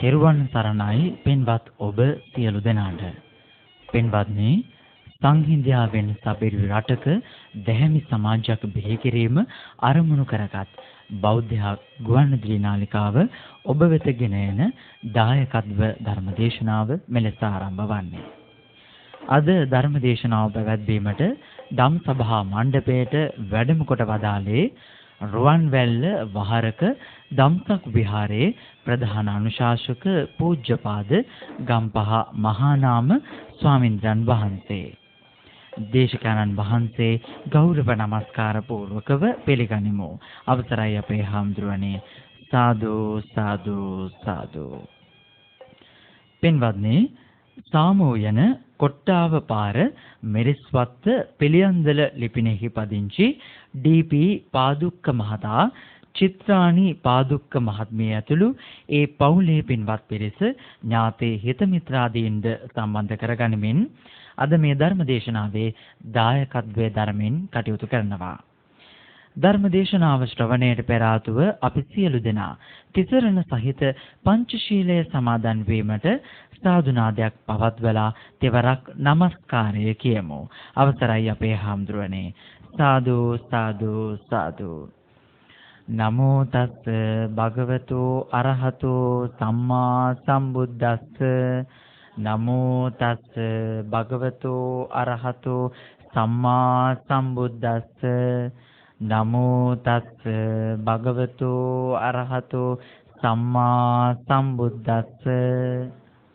තෙරුවන් සරණයි පින්වත් ඔබ සියලු දෙනාට. පින්වත්නි, සංහිඳියාවෙන් සබිරි රටක දැහැමි සමාජයක් බිහි කිරීම අරමුණු කරගත් බෞද්ධ ගුවන්විදුලි නාලිකාව ඔබ වෙත ගෙන එන දායකත්ව ධර්මදේශනාව මෙලෙස ආරම්භ වන්නේ. අද ධර්මදේශනාව පැවැත්වීමට ධම්සභා මණ්ඩපයේට වැඩම කොට වදාළේ රුවන්වැල්ල වහරක ධම්සක් විහාරයේ ප්‍රධාන අනුශාසක පූජ්‍යපාද ගම්පහ මහානාම ස්වාමින්ද්‍රයන් වහන්සේ. දේශකයන්න් වහන්සේ ගෞරව නමස්කාර පූර්වකව පිළිගනිමු. අවසරයි අපේ හාමුදුරනේ. සාදු සාදු සාදු. පින්වත්නි, සාමෝයන කොට්ටාව පාර මෙරිස්වත්ත පිළියන්දල ලිපිනෙහි පදිංචි ඩී.පී. පාදුක්ක මහතා, චිත්‍රාණි පාදුක්ක මහත්මිය ඇතුළු ඒ පවුලේ පින්වත් පිරිස ඥාතී හිත මිත්‍රාදීන්ද සම්බන්ධ කරගනිමින් අද මේ ධර්මදේශනාවේ දායකත්වයේ ධර්මෙන් කටයුතු කරනවා. ධර්මදේශනාව ශ්‍රවණයට පෙර ආතුව අපි සියලු දෙනා තිසරණ සහිත පංචශීලය සමාදන් වීමට සාදුනාදයක් පවත්වලා තෙවරක් නමස්කාරය කියමු. අවසරයි අපේ හාමුදුරනේ. සාදු සාදු සාදු. නමෝ තස් භගවතු අරහතෝ සම්මා සම්බුද්දස්ස. නමෝ තස් භගවතු අරහතෝ සම්මා සම්බුද්දස්ස. නමෝ තස් භගවතු අරහතෝ සම්මා සම්බුද්දස්ස.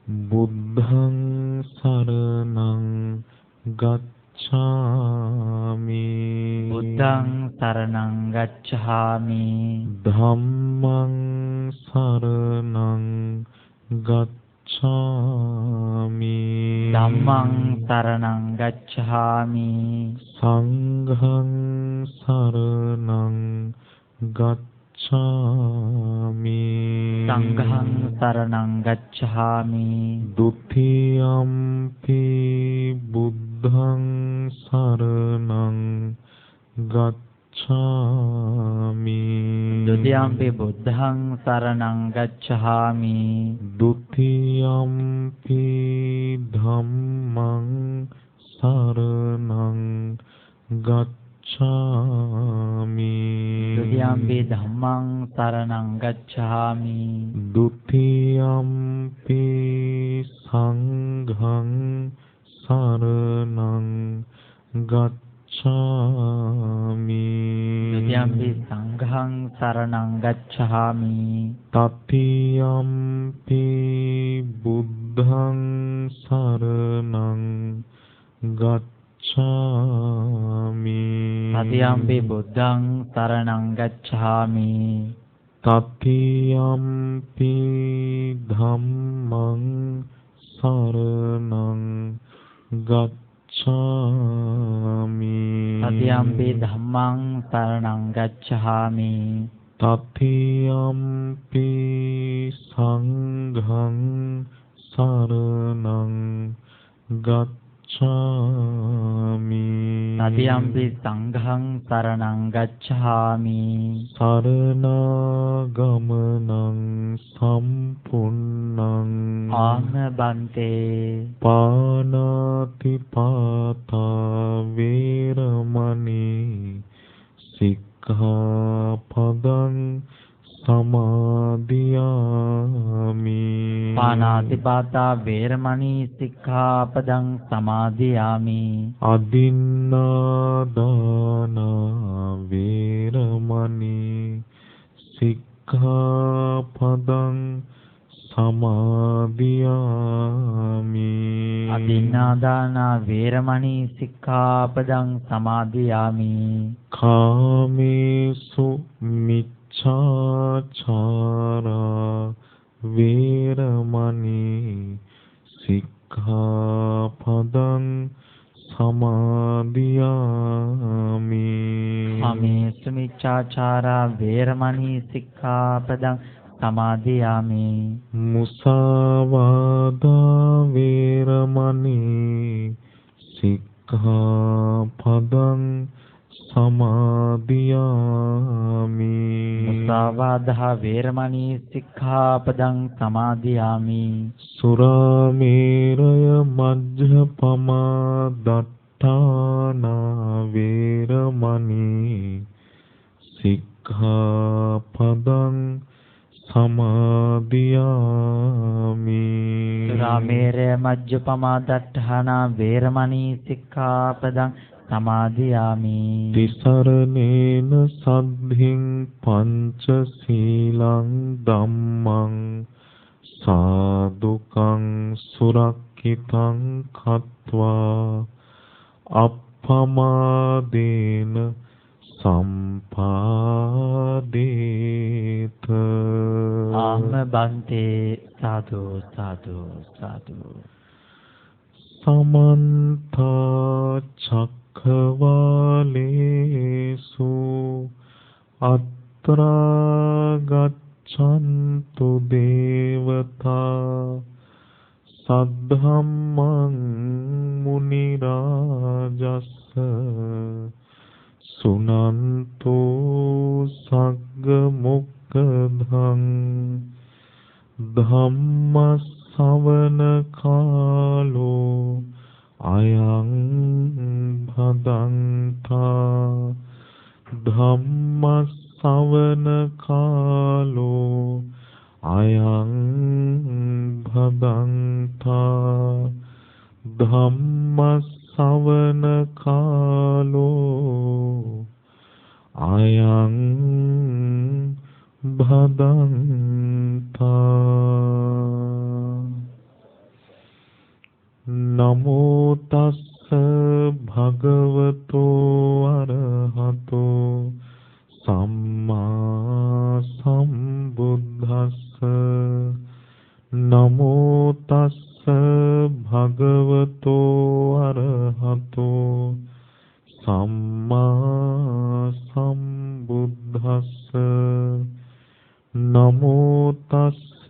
බුද්ධං සරණං ගච්ඡාමි. බුද්ධං සරණං ගච්ඡාමි. ධම්මං සරණං ගච්ඡාමි. ධම්මං සරණං ගච්ඡාමි. සංඝං සරණං ගච්ඡාමි. සංඝං සරණං ගච්ඡාමි. ဒ ුතියම්පි බුද්ධං සරණං ගච්ඡාමි. ဒ ුතියම්පි බුද්ධං සරණං ගච්ඡාමි. ဒ ුතියම්පි ධම්මං සරණං ගච්ඡාමි. ဒ ුතියම්පි ධම්මං සරණං ගච්ඡාමි. ဒ ුතියම්පි සංඝං සරණං ගච්ඡාමි. ဒ ුතියම්පි සංඝං සරණං ගච්ඡාමි. තතියම්පි බුද්ධං සරණං ගච්ඡාමි. තතියම්පි බුද්ධං සරණං ගච්ඡාමි. තතියම්පි ධම්මං සරණං ගච්ඡාමි. තතියම්පි ධම්මං සරණං ගච්ඡාමි. තතියම්පි සංඝං සරණං ගච්ඡාමි. තතියම්පි සංඝං සරණං ගච්ඡාමි. සරණාගමනං සම්පුන්නං ආම බන්තේ. පානාති පාතා වේරමණී සික්ඛාපදං සමාදියාමි. පාණාතිපාතා වේරමණී සික්ඛාපදං සමාදියාමි. අදින්නාදාන වේරමණී සික්ඛාපදං සමාදියාමි. අදින්නාදාන වේරමණී සික්ඛාපදං සමාදියාමි. කාමේසු මිච්ඡාචාරා වේරමණී සික්ඛාපදං සමාදියාමි. කාමේසු මිච්ඡාචාරා වේරමණී සික්ඛාපදං සමාදියාමි. මුසාවාදා වේරමණී සික්ඛාපදං සමාදියාමි. මුසාවාදා වේරමණී සික්ඛාපදං සමාදියාමි. සුරාමේරය මජ්ජපමා දට්ඨානා වේරමණී සික්ඛාපදං සමාදියාමි. සුරාමේරය මජ්ජපමා දට්ඨානා වේරමණී සික්ඛාපදං සමාදියාමි. තිසරණේන සද්ධින් පංචශීලං ධම්මං සාදුකං සුරක්ඛිතං කତ୍වා අප්පමාදේන සම්පාදේත. ආම බන්තේ සාදු සාදු සාදු. සමන්ත චක්ඛවාලේසු අත්‍රා ගච්ඡන්තු දේවතා සද්ධම්මං මුනි රාජස්ස සුනන්තු සග්ග මොක්ඛදං ධම්ම ශ්‍රවණ කාලෝ අයං භදන්තා. ධම්ම ශ්‍රවණ කාලෝ අයං භදන්තා. ධම්ම ශ්‍රවණ කාලෝ අයං භදන්තා. නමෝ තස්ස භගවතෝ අරහතෝ සම්මා සම්බුද්දස්ස. නමෝ තස්ස භගවතෝ අරහතෝ සම්මා සම්බුද්දස්ස. නමෝ තස්ස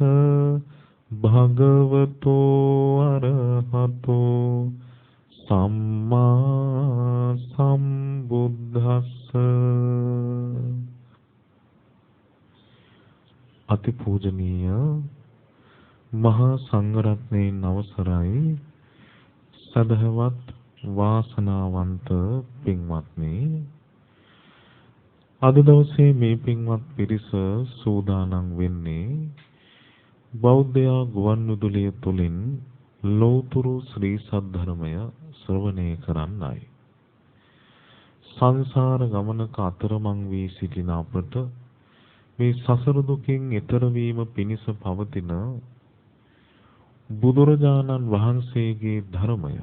භගවතෝ අරහතෝ සම්මා සම්බුද්දස්ස. අතිපූජනීය මහා සංඝරත්නයන් අවසරයි. සදහවත් වාසනාවන්ත පින්වත්නි, අද දවසේ මේ පින්වත් පිරිස සූදානම් වෙන්නේ බෞද්ධ ගුවන්විදුලිය තුලින් ලෞතුරු ශ්‍රී සද්ධර්මය ශ්‍රවණය කරන්නයි. සංසාර ගමනක අතරමං වී සිටින අපට මේ සසර දුකින් එතර වීම පිණිස පවතින බුදුරජාණන් වහන්සේගේ ධර්මය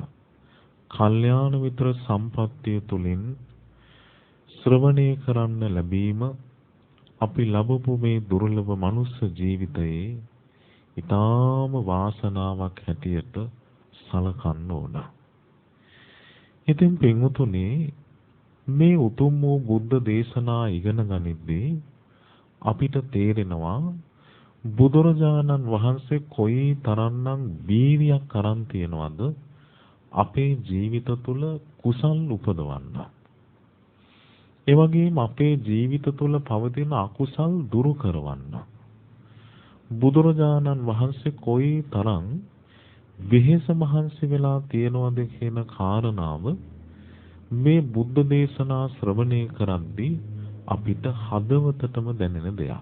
කල්යාණ මිත්‍ර සම්පත්තිය තුලින් ශ්‍රවණය කරන්න ලැබීම අපි ලැබපු මේ දුර්ලභ මනුස්ස ජීවිතයේ ඊටාම වාසනාවක් හැටියට සලකන්න ඕන. ඉතින් පින්වතුනි, මේ උතුම් වූ බුද්ධ දේශනා ඉගෙන ගනිද්දී අපිට තේරෙනවා බුදුරජාණන් වහන්සේ කොයි තරම්නම් වීරියක් අරන් තියනවද අපේ ජීවිත තුළ කුසල් උපදවන්න. ඒ වගේම අපේ ජීවිත තුළ පවතින අකුසල් දුරු කරවන්න. බුදුරජාණන් වහන්සේ කොයි තරම් වෙහෙස මහන්සි වෙලා තියනවද කියන කාරණාව මේ බුද්ධ දේශනා ශ්‍රවණය කරද්දී අපිට හදවතටම දැනෙන දෙයක්.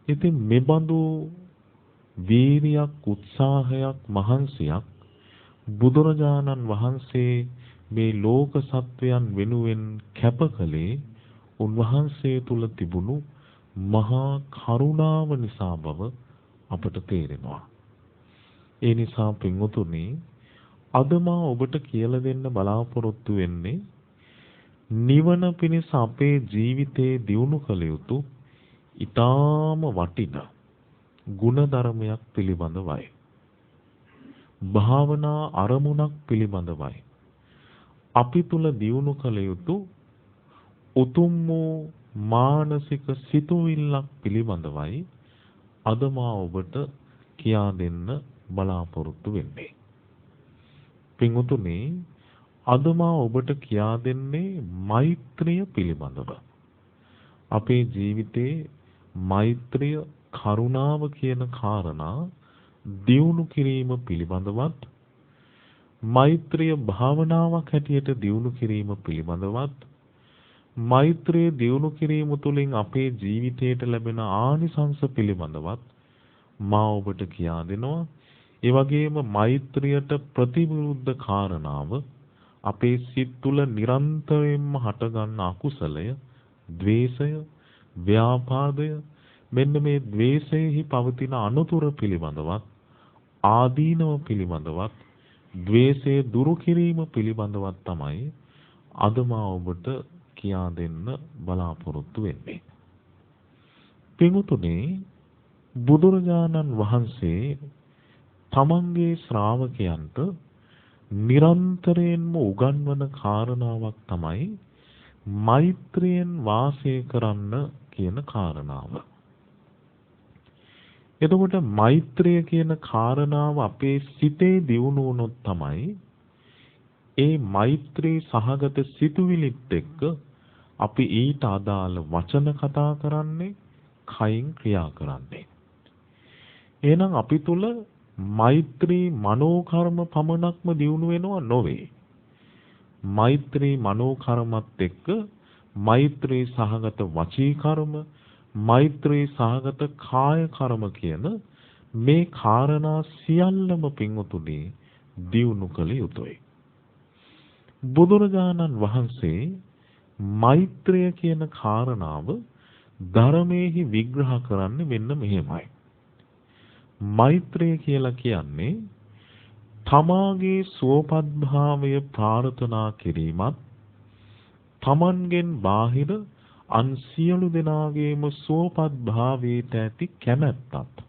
ඉතින් මෙබඳු වීරියක්, උත්සාහයක්, මහන්සියක් බුදුරජාණන් වහන්සේ මේ ලෝක සත්වයන් වෙනුවෙන් කැප කළේ උන්වහන්සේ තුල තිබුණු මහා කරුණාව නිසා බව අපට තේරෙනවා. ඒ නිසා පින්වතුනි, අද මා ඔබට කියලා දෙන්න බලාපොරොත්තු වෙන්නේ නිවන පිණිස අපේ ජීවිතේ දියුණු කළ යුතු ඊටාම වටිනා ගුණධර්මයක් පිළිබඳවයි. භාවනා අරමුණක් පිළිබඳවයි. අපි තුල දියුණු කළ යුතු උතුම් වූ මානසික සිතුවිල්ලක් පිළිබඳවයි අද මා ඔබට කියා දෙන්න බලාපොරොත්තු වෙන්නේ. පින්වතුනි, අද මා ඔබට කියා දෙන්නේ මෛත්‍රිය පිළිබඳව. අපේ ජීවිතේ මෛත්‍රිය, කරුණාව කියන කාරණා දියුණු කිරීම පිළිබඳවත්, මෛත්‍රිය භාවනාවක් හැටියට දියුණු කිරීම පිළිබඳවත්, මෛත්‍රිය දියුණු කිරීම තුළින් අපේ ජීවිතයට ලැබෙන ආනිසංස පිළිබඳවත් මා ඔබට කියා දෙනවා. ඒ වගේම මෛත්‍රියට ප්‍රතිවිරුද්ධ කාරණාව, අපේ සිත් තුළ නිරන්තරයෙන්ම හටගන්න අකුසලය, ද්වේෂය, ව්‍යාපාදය, මෙන්න මේ ද්වේෂයෙහි පවතින අනුතුර පිළිබඳවත්, ආදීනව පිළිබඳවත්, ද්වේෂය දුරු කිරීම පිළිබඳවත් තමයි අද මා ඔබට කියා දෙන්න බලාපොරොත්තු වෙන්නේ. පින්වතුනි, බුදුරජාණන් වහන්සේ තමන්ගේ ශ්‍රාවකයන්ට නිරන්තරයෙන්ම උගන්වන කාරණාවක් තමයි මෛත්‍රියෙන් වාසය කරන්න කියන කාරණාව. එතකොට මෛත්‍රිය කියන කාරණාව අපේ සිතේ දියුණු වුණොත් තමයි ඒ මෛත්‍රී සහගත සිතුවිලිත් එක්ක අපි ඊට අදාළ වචන කතා කරන්නේ, කයින් ක්‍රියා කරන්නේ. එහෙනම් අපි තුල මෛත්‍රී මනෝකර්ම පමණක්ම දියුණු වෙනවා නොවේ. මෛත්‍රී මනෝකර්මත් එක්ක මෛත්‍රී සහගත වචී කර්ම, මෛත්‍රී සහගත කාය කර්ම කියන මේ කාරණා සියල්ලම පින්වතුනි දියුණු කළ යුතුයි. බුදුරජාණන් වහන්සේ මෛත්‍රිය කියන කාරණාව ධර්මයේහි විග්‍රහ කරන්නේ මෙන්න මෙහෙමයි. මෛත්‍රිය කියලා කියන්නේ තමාගේ සුවපත් භාවය ප්‍රාර්ථනා කිරීමත්, තමන්ගෙන් බාහිර අන් සියලු දෙනාගේම සුවපත් භාවයට ඇති කැමැත්තත්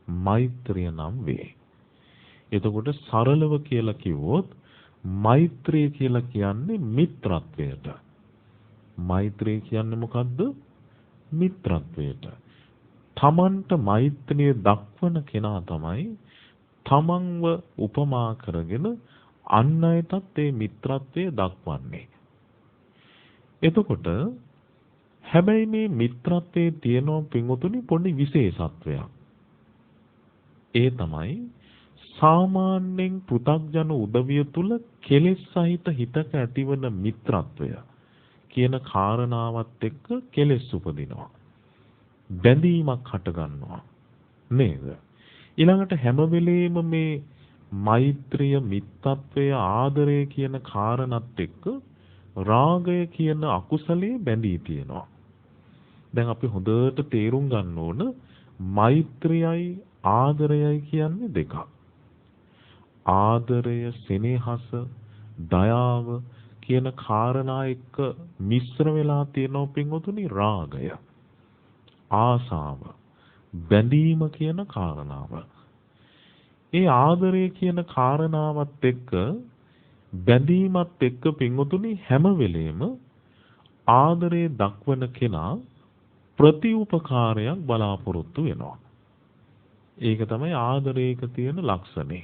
මෛත්‍රිය නම් වේ. එතකොට සරලව කියලා කිව්වොත් මෛත්‍රිය කියලා කියන්නේ මිත්‍රත්වයට. මෛත්‍රිය කියන්නේ මොකද්ද? මිත්‍රත්වයට. තමන්ට මෛත්‍රිය දක්වන කෙනා තමයි තමන්ව උපමා කරගෙන අන් අයටත් ඒ මිත්‍රත්වය දක්වන්නේ. එතකොට හැබැයි මේ මිත්‍රත්වයේ තියෙන පින්වතුනි පොඩි විශේෂත්වයක්. ඒ තමයි සාමාන්‍යයෙන් පෘථග්ජන උදවිය තුල කෙලෙස් සහිත හිතක ඇතිවන මිත්‍රත්වය කියන කාරණාවත් එක්ක කෙලෙස් උපදිනවා. බැඳීමක් හට ගන්නවා නේද? ඊළඟට හැම වෙලෙම මේ මෛත්‍රිය, මිත්‍රත්වය, ආදරය කියන කාරණාත් එක්ක රාගය කියන අකුසලයේ බැඳී තියෙනවා. දැන් අපි හොඳට තේරුම් ගන්න ඕන මෛත්‍රියයි ආදරයයි කියන්නේ දෙකක්. ආදරය, සෙනෙහස, දයාව කියන කාරණා එක්ක මිශ්‍ර වෙලා තියෙනවා පින්වතුනි රාගය, ආසාව, බැඳීම කියන කාරණාව. ඒ ආදරය කියන කාරණාවත් එක්ක බැඳීමත් එක්ක පින්වතුනි හැම වෙලෙම ආදරේ දක්වන කෙනා ප්‍රතිඋපකාරයක් බලාපොරොත්තු වෙනවා. ඒක තමයි ආදරයක තියෙන ලක්ෂණය.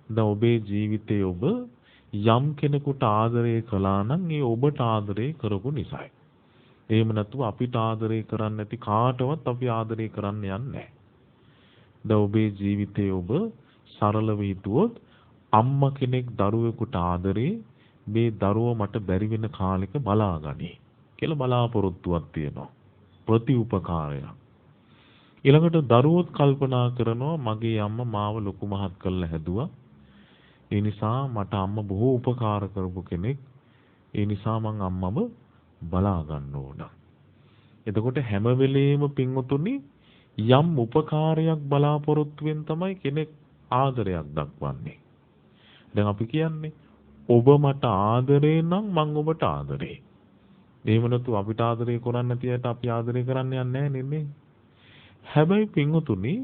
දැන් ඔබේ ජීවිතයේ ඔබ යම් කෙනෙකුට ආදරය කළා නම් ඒ ඔබට ආදරය කරපු නිසායි. එහෙම නැතුව අපිට ආදරය කරන්නේ නැති කාටවත් අපි ආදරය කරන්න යන්නේ නැහැ. දැන් ඔබේ ජීවිතයේ ඔබ සරලව හිතුවොත් අම්මා කෙනෙක් දරුවෙකුට ආදරේ මේ දරුවා මට බැරි වෙන කාලෙක බලාගනි කියලා බලාපොරොත්තුවක් තියෙනවා. ප්‍රතිඋපකාරයක්. ඊළඟට දරුවොත් කල්පනා කරනවා මගේ අම්මා මාව ලොකු මහත් කරලා හැදුවා. ඒ නිසා මට අම්මා බොහෝ උපකාර කරපු කෙනෙක්. ඒ නිසා මං අම්මව බලා ගන්න ඕන. එතකොට හැම වෙලෙම පින්වතුනි යම් උපකාරයක් බලාපොරොත්තුෙන් තමයි කෙනෙක් ආදරයක් දක්වන්නේ. දැන් අපි කියන්නේ ඔබ මට ආදරේ නම් මං ඔබට ආදරේ. එහෙම නැතු අපිට ආදරේ කරන්නේ නැති අයට අපි ආදරේ කරන්න යන්නේ නැහැ නේ. හැබැයි පින්වතුනි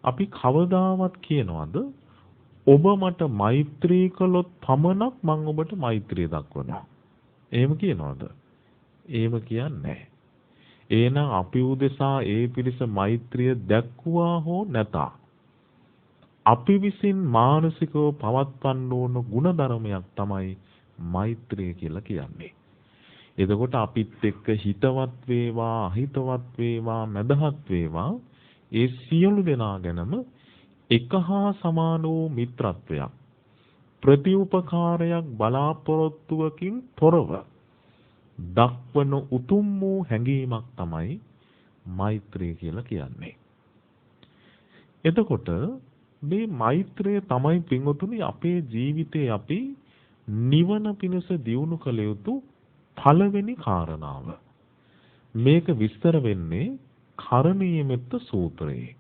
අපි කවදාවත් කියනවද ඔබ මට මෛත්‍රී කළොත් පමණක් මං ඔබට මෛත්‍රිය දක්වනවා. එහෙම කියනවද? එහෙම කියන්නේ නැහැ. එහෙනම් අපි උදෙසා ඒ පිරිස මෛත්‍රිය දැක්ුවා හෝ නැත. අපි විසින් මානසිකව පවත්වන්න ඕන ಗುಣධර්මයක් තමයි මෛත්‍රිය කියලා කියන්නේ. එතකොට අපිත් එක්ක හිතවත් වේවා අහිතවත් වේවා මදහත් වේවා ඒ සියලු දෙනා ගැනම එක හා සමාන වූ මිත්‍රත්වයක් ප්‍රතිඋපකාරයක් බලාපොරොත්තුවකින් තොරව දක්වන උතුම් වූ හැඟීමක් තමයි මෛත්‍රිය කියලා කියන්නේ. එතකොට මේ මෛත්‍රිය තමයි පින්වතුනි අපේ ජීවිතේ අපි නිවන පිණිස දියුණු කළ යුතු පළවෙනි කාරණාව. මේක විස්තර වෙන්නේ කරණීයමෙත්ත සූත්‍රයේ.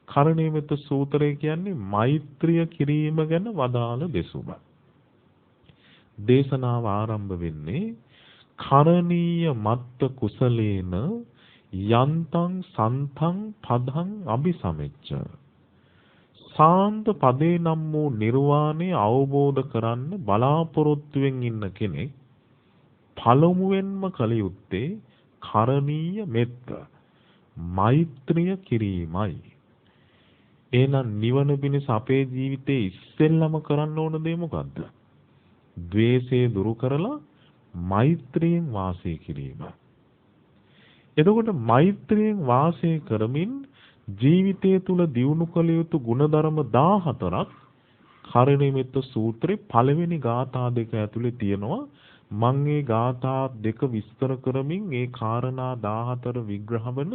කරණීයමෙත්ත සූත්‍රය කියන්නේ මෛත්‍රිය කිරීම ගැන වදාළ දෙසුම. දේශනාව ආරම්භ වෙන්නේ කරණීය මත්ත කුසලේන යන්තං සන්තං පදං අபிසමෙච්ච. සාන්ත පදේ නම් වූ නිර්වාණය අවබෝධ කරන්න බලාපොරොත්තුවෙන් ඉන්න කෙනෙක් පළමුවෙන්ම කළ යුත්තේ කරණීය මෙත්ත මෛත්‍රිය කිරීමයි. එහෙනම් නිවන පිණිස අපේ ජීවිතේ ඉස්සෙල්ලම කරන්න ඕන දේ මොකද්ද? ද්වේෂය දුරු කරලා මෛත්‍රියෙන් වාසය කිරීම. එතකොට මෛත්‍රියෙන් වාසය කරමින් ජීවිතය තුල දියුණු කළ යුතු ගුණධර්ම 14ක් කරණීයමෙත්ත සූත්‍රේ පළවෙනි ගාථා දෙක ඇතුලේ තියෙනවා. මම මේ ගාථා දෙක විස්තර කරමින් ඒ කාරණා 14 විග්‍රහ වන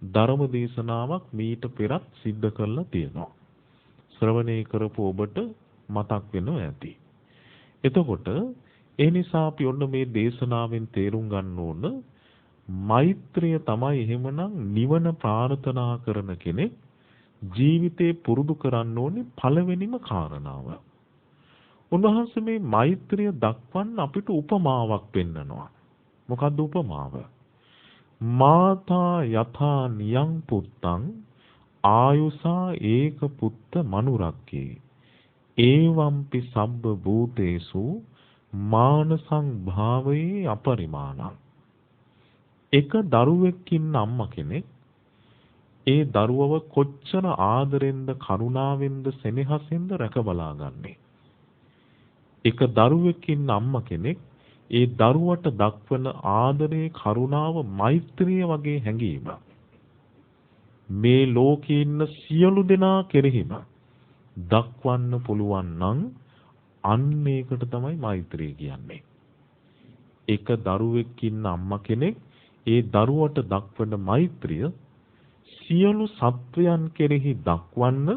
ධර්ම දේශනාවක් මීට පෙරත් සිද්ධ කරලා තියෙනවා. ශ්‍රවණය කරපු ඔබට මතක් වෙනවා ඇති. එතකොට ඒ නිසා අපි ඔන්න මේ දේශනාවෙන් තේරුම් ගන්න ඕන මෛත්‍රිය තමයි එහෙමනම් නිවන ප්‍රාර්ථනා කරන කෙනෙක් ජීවිතේ පුරුදු කරන්න ඕනේ පළවෙනිම කාරණාව. උන්වහන්සේ මේ මෛත්‍රිය දක්වන්න අපිට උපමාවක් පෙන්නනවා. මොකද්ද උපමාව? මාතා යථා නියං පුත්තං ආයුසා ඒක පුත්ත මනුරක්කේ ඒවම්පි සබ්බ භූතේසු මානසං භාවයේ අපරිමාණං. එක දරුවෙක් ඉන්න අම්මා කෙනෙක් ඒ දරුවව කොච්චර ආදරෙන්ද කරුණාවෙන්ද සෙනෙහසෙන්ද රැකබලා ගන්නේ. එක දරුවෙක් ඉන්න අම්මා කෙනෙක් ඒ දරුවට දක්වන ආදරේ කරුණාව මෛත්‍රිය වගේ හැඟීම මේ ලෝකේ ඉන්න සියලු දෙනා කෙරෙහිම දක්වන්න පුළුවන් නම් අන්න ඒකට තමයි මෛත්‍රිය කියන්නේ. එක දරුවෙක් ඉන්න අම්මා කෙනෙක් ඒ දරුවට දක්වන මෛත්‍රිය සියලු සත්වයන් කෙරෙහි දක්වන්න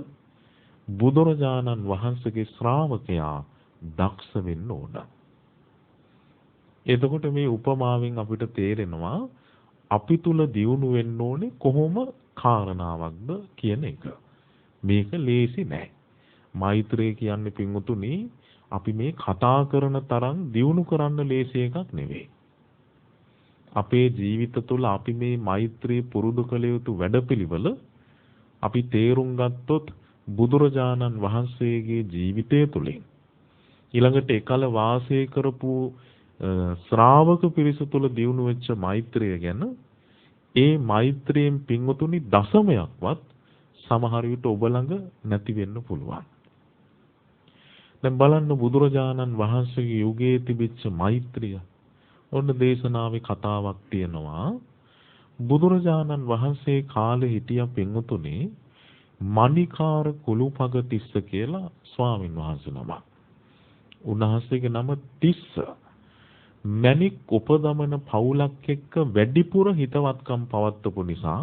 බුදුරජාණන් වහන්සේගේ ශ්‍රාවකයා දක්ෂ වෙන්න ඕන. එතකොට මේ උපමාවෙන් අපිට තේරෙනවා අපි තුල දියුණු වෙන්න ඕනේ කොහොම කාරණාවක්ද කියන එක. මේක ලේසි නෑ. මෛත්‍රිය කියන්නේ පින්වතුනි අපි මේ කතා කරන තරම් දියුණු කරන්න ලේසි එකක් නෙවෙයි. අපේ ජීවිත තුළ අපි මේ මෛත්‍රිය පුරුදු කළ යුතු වැඩපිළිවෙල අපි තේරුම් ගත්තොත් බුදුරජාණන් වහන්සේගේ ජීවිතය තුළින් ඊළඟට එකල වාසය කරපු ශ්‍රාවක පිරිස තුළ දියුණු වෙච්ච මෛත්‍රිය ගැන ඒ මෛත්‍රියෙන් පින්වතුනි දශමයක්වත් සමහර විට ඔබ ළඟ නැති වෙන්න පුළුවන්. දැන් බලන්න බුදුරජාණන් වහන්සේගේ යුගයේ තිබිච්ච මෛත්‍රිය. ඔන්න දේශනාවේ කතාවක් තියෙනවා. බුදුරජාණන් වහන්සේ කාලේ හිටිය පින්වතුනි මණිකාර කුළුපගතිස්ස කියලා ස්වාමින් වහන්සේ නමක්. උන්වහන්සේගේ නම තිස්ස. මණික් උපදමන පවුලක් එක්ක වැඩිපුර හිතවත්කම් පවත්වපු නිසා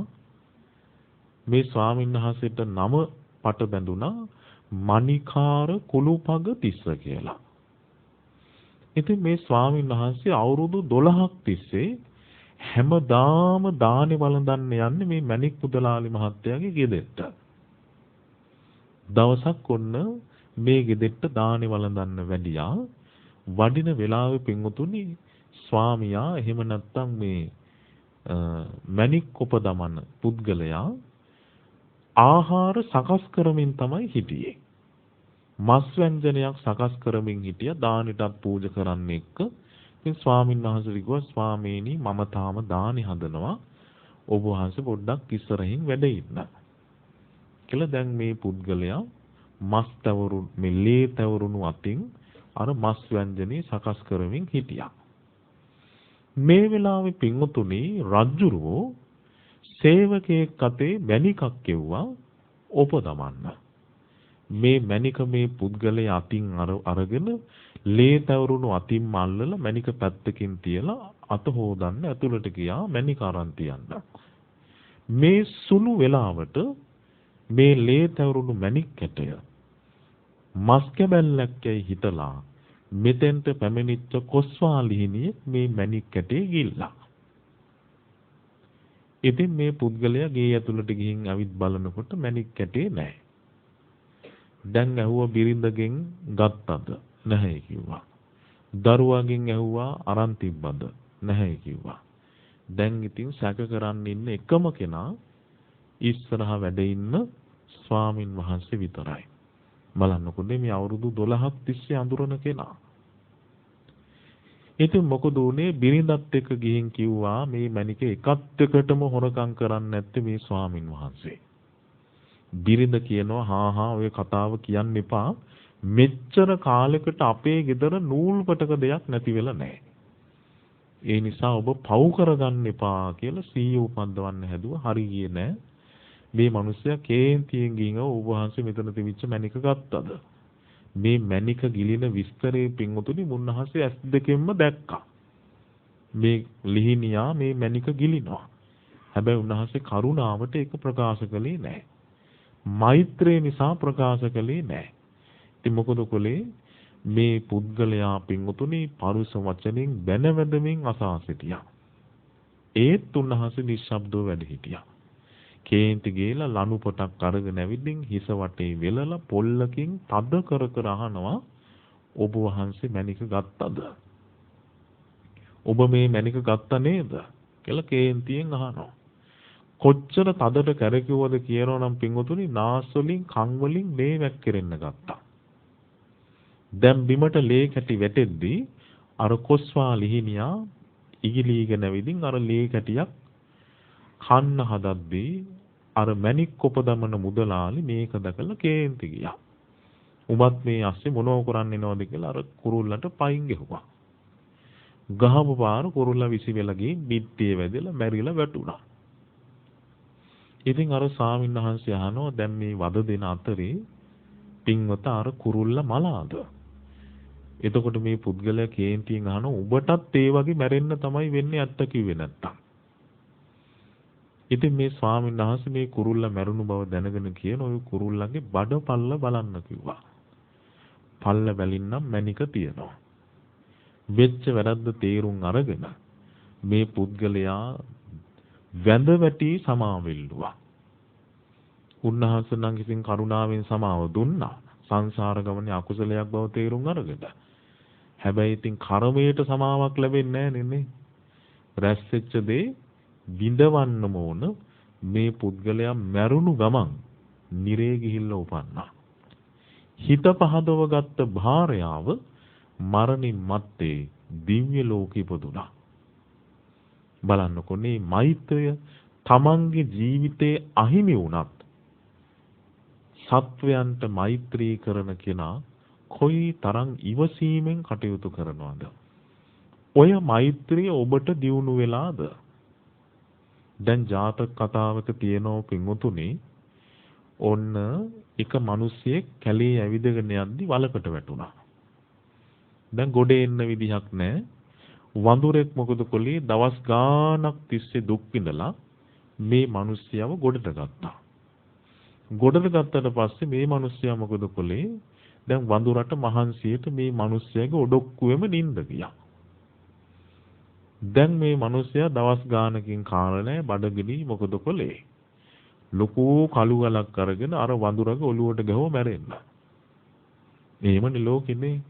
මේ ස්වාමින් වහන්සේට නම පට බැඳුනා මණිකාර කුළුපගතිස්ස කියලා. ඉතින් මේ ස්වාමින් වහන්සේ අවුරුදු 12ක් තිස්සේ හැමදාම දානි වළඳන්න යන්නේ මේ මණික් මුදලාලි මහත්තයාගේ ගෙදරට. දවසක් ඔන්න මේ ගෙදරට දානි වළඳන්න වැඩියා. වඩින වෙලාවේ පින්වතුනි ස්වාමියා එහෙම නැත්තම් මේ මණික් උපදමන පුද්ගලයා ආහාර සකස් කරමින් තමයි හිටියේ. මස් ව්‍යංජනයක් සකස් කරමින් හිටියා දානෙටත් පූජා කරන්න එක්ක. ඉතින් ස්වාමීන් වහන්සේ කිව්වා ස්වාමීනි මම තාම දානි හදනවා. ඔබ වහන්සේ පොඩ්ඩක් ඉස්සරහින් වැඩ ඉන්න. කියලා දැන් මේ පුද්ගලයා මස් තවරු මෙලේ තවරුණු අතින් අර මස් ව්‍යංජනේ සකස් කරමින් හිටියා. මේ වෙලාවේ පින්වතුනි රජුරෝ සේවකයෙක් අතේ මණිකක් කෙව්වා ඔප දමන්න. මේ මණික මේ පුද්ගලයා අතින් අරගෙන ලේ තවරුණු අතින් මල්ලලා මණික පැත්තකින් තියලා අත හොදන්න ඇතුළට ගියා මණික අරන් තියන්න. මේ සුළු වෙලාවට මේ ලේ තවරුණු මණික් කැටය මස් කැබැල්ලක්යි හිතලා මෙතෙන්ට පැමිණිච්ච කොස්වාලිහිනිය මේ මණික් කැටේ ගිල්ලා. ඉතින් මේ පුද්ගලයා ගේ ඇතුළට ගිහින් අවිත් බලනකොට මණික් කැටේ නැහැ. දැන් ඇහුවා බිරිඳගෙන් ගත්තද? නැහැ කිව්වා. දරුවාගෙන් ඇහුවා අරන් තිබ්බද? නැහැ කිව්වා. දැන් ඉතින් සැක කරන් ඉන්න එකම කෙනා ඉස්සරහා වැඩ ඉන්න ස්වාමින් වහන්සේ විතරයි. බලන්නකො මේ අවුරුදු 12ක් තිස්සේ අඳුරන කෙනා. ඉතින් මොකද උනේ බිරිඳත් එක්ක ගිහින් කිව්වා මේ මණික එකත් එකටම හොරකම් කරන්නේ නැත්තේ මේ ස්වාමින් වහන්සේ. බිරිඳ කියනවා හා ඔය කතාව කියන්න එපා. මෙච්චර කාලයකට අපේ ගෙදර නූල් පටක දෙයක් නැති වෙලා නැහැ. ඒ නිසා ඔබ පව් කරගන්න එපා කියලා සීය උපන්දවන්න හැදුවා. හරි ගියේ නැහැ. මේ මිනිස්සයා කේන්තියෙන් ගිහින් ඔබ වහන්සේ මෙතන තිබිච්ච මණික ගත්තද? මේ මණික ගිලින විස්තරේ පින්වතුනි මුන්නහසේ ඇස් දෙකෙන්ම දැක්කා. මේ ලිහිණියා මේ මණික ගිලිනවා. හැබැයි උන්වහන්සේ කරුණාවට ඒක ප්‍රකාශ කළේ නැහැ. මෛත්‍රිය නිසා ප්‍රකාශ කළේ නැහැ. ඉතින් මොකද කළේ? මේ පුද්ගලයා පින්වතුනි පරුස වචනෙන් බැනවැදමින් අසා සිටියා. ඒත් උන්වහන්සේ නිශ්ශබ්දව වැඩ හිටියා. කේන්ති ගේලා ලනු පොටක් අරගෙන ඇවිදින් හිස වටේ වෙලලා පොල්ලකින් තද කර කර අහනවා ඔබ වහන්සේ මණික ගත්තද? ඔබ මේ මණික ගත්තා නේද? කියලා කේන්තියෙන් අහනවා. කොච්චර තදට කරකියුවද කියනවනම් පින්වතුනි නාස් වලින් කන් වලින් ලේ වැක්කිරෙන්න ගත්තා. දැන් බිමට ලේ කැටි වැටෙද්දී අර කොස්වා ලිහිණියා ඉගිලීගෙන ඇවිදින් අර ලේ කැටියක් කන්න හදද්දී අර මණික් කොප දමන මුදලාලි මේක දැකලා කේන්ති ගියා. උඹත් මේ ඇස්සේ මොනව කරන්නේ නෝද කියලා අර කුරුල්ලන්ට පයින් ගෙහුවා. ගහපු පාර කුරුල්ලා විසි වෙලා ගිහින් බිත්තියේ වැදලා මැරිලා වැටුණා. ඉතින් අර ස්වාමීන් වහන්සේ අහනවා දැන් මේ වද දෙන අතරේ පින්වත අර කුරුල්ලා මලාද? එතකොට මේ පුද්ගලයා කේන්තියෙන් අහනවා උඹටත් ඒ වගේ මැරෙන්න තමයි වෙන්නේ ඇත්ත කිව්වේ නැත්තම්. ඉතින් මේ ස්වාමීන් වහන්සේ මේ කුරුල්ලා මැරුණු බව දැනගෙන කියන ඔය කුරුල්ලගේ බඩ පල්ල බලන්න කිව්වා. පල්ල බැලින්නම් මණික තියෙනවා. වෙච්ච වැරද්ද තේරුම් අරගෙන මේ පුද්ගලයා වැඳ වැටි සමාවෙල්ලුවා. උන්වහන්සේ නම් ඉතින් කරුණාවෙන් සමාව දුන්නා. සංසාර ගමනේ අකුසලයක් බව තේරුම් අරගෙන. හැබැයි ඉතින් කර්මයට සමාවක් ලැබෙන්නේ නැහැ නේ. රැස් වෙච්ච දේ විඳවන්නම ඕන. මේ පුද්ගලයා මැරුණු ගමන් නිරේ ගිහිල්ලා උපන්නා. හිත පහදව ගත්ත භාර්යාව මරණින් මත්තේ දිව්‍ය ලෝකෙ ඉපදුනා. බලන්නකො මේ මෛත්‍රිය තමන්ගේ ජීවිතේ අහිමි වුණත් සත්වයන්ට මෛත්‍රී කරන කෙනා කොයි තරම් ඉවසීමෙන් කටයුතු කරනවද? ඔය මෛත්‍රිය ඔබට දියුණු වෙලාද? දැන් ජාතක කතාවක තියෙනෝ පින්වතුනි ඔන්න එක මිනිහෙක් කැලේ ඇවිදගෙන යද්දි වලකට වැටුණා. දැන් ගොඩේ එන්න විදිහක් නැහැ. වඳුරෙක් මොකද කළේ? දවස් ගාණක් තිස්සේ දුක් විඳලා මේ මිනිහයව ගොඩට ගත්තා. ගොඩට ගත්තට පස්සේ මේ මිනිහයා මොකද කළේ? දැන් වඳුරට මහන්සියට මේ මිනිහයාගේ ඔඩොක්කුවෙම නිින්ද ගියා. දැන් මේ මිනිහයා දවස් ගාණකින් කාලා නැහැ බඩගිනි මොකද කළේ? ලොකු කළු ගලක් අරගෙන අර වඳුරගේ ඔළුවට ගහව මැරෙන්න. එහෙමනේ ලෝකෙනේ.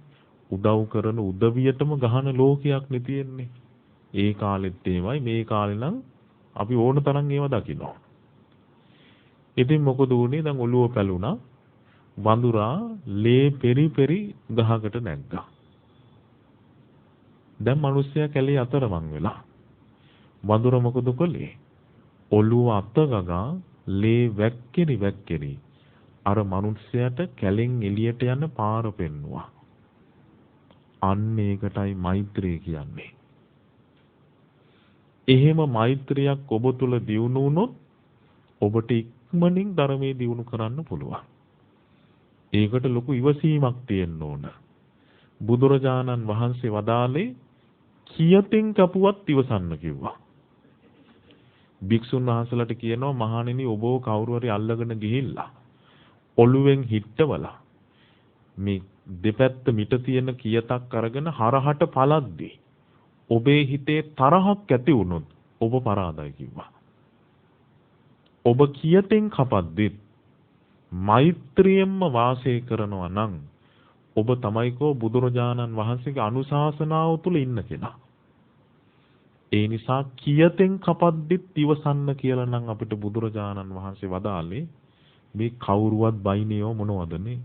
උදව් කරන උදවියටම ගහන ලෝකයක් නේ තියෙන්නේ. ඒ කාලෙත් එහෙමයි මේ කාලේ නම් අපි ඕන තරම් ඒව දකිනවා. ඉතින් මොකද වුනේ? දැන් ඔළුව පැලුණා. වඳුරා ලේ පෙරි පෙරි ගහකට නැග්ගා. දැන් මිනිස්සයා කැලේ අතරමං වෙලා. වඳුර මොකද කළේ? ඔළුව අත ගගා ලේ වැක්කිරි අර මිනිස්සයාට කැලෙන් එළියට යන පාර පෙන්නුවා. අන්න ඒකටයි මෛත්‍රිය කියන්නේ. එහෙම මෛත්‍රියක් ඔබ තුල දියුණු වුණොත් ඔබට ඉක්මනින් ධර්මයේ දියුණු කරන්න පුළුවන්. ඒකට ලොකු ඉවසීමක් තියෙන්න ඕන. බුදුරජාණන් වහන්සේ වදාළේ කියතෙන් කපුවත් ඉවසන්න කිව්වා. භික්ෂුන් වහන්සේලාට කියනවා මහණෙනි ඔබව කවුරු හරි අල්ලගෙන ගිහිල්ලා ඔළුවෙන් හිටවලා මේ දෙපැත්ත මිට තියෙන කියතක් අරගෙන හරහට පලද්දී ඔබේ හිතේ තරහක් ඇති වුණොත් ඔබ පරාදයි කිව්වා. ඔබ කියතෙන් කපද්දිත් මෛත්‍රියෙන්ම වාසය කරනවා නම් ඔබ තමයි කෝ බුදුරජාණන් වහන්සේගේ අනුශාසනාව තුල ඉන්න කෙනා. ඒ නිසා කියතෙන් කපද්දිත් ඉවසන්න කියලා නම් අපිට බුදුරජාණන් වහන්සේ වදාළේ මේ කවුරුවත් බයිනේව මොනවදනේ?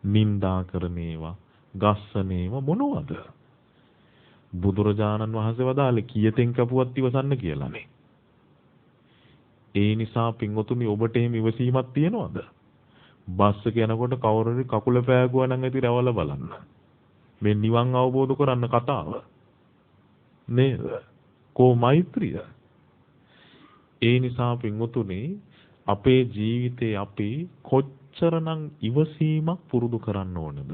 නින්දා කරන ඒවා, ගස්සන ඒවා මොනවද? බුදුරජාණන් වහන්සේ වදාළේ කියතෙන් කපුවත් ඉවසන්න කියලානේ. ඒ නිසා පින්වතුනි ඔබට එහෙම ඉවසීමක් තියනවද? බස් එක යනකොට කවුරු හරි කකුල පෑගුවා නම් ඇති රැවල බලන්න. මේ නිවන් අවබෝධ කරන්න කතාව. නේද? කෝ මෛත්‍රිය. ඒ නිසා පින්වතුනි අපේ ජීවිතේ අපි කොච්චරනම් ඉවසීමක් පුරුදු කරන්න ඕනද?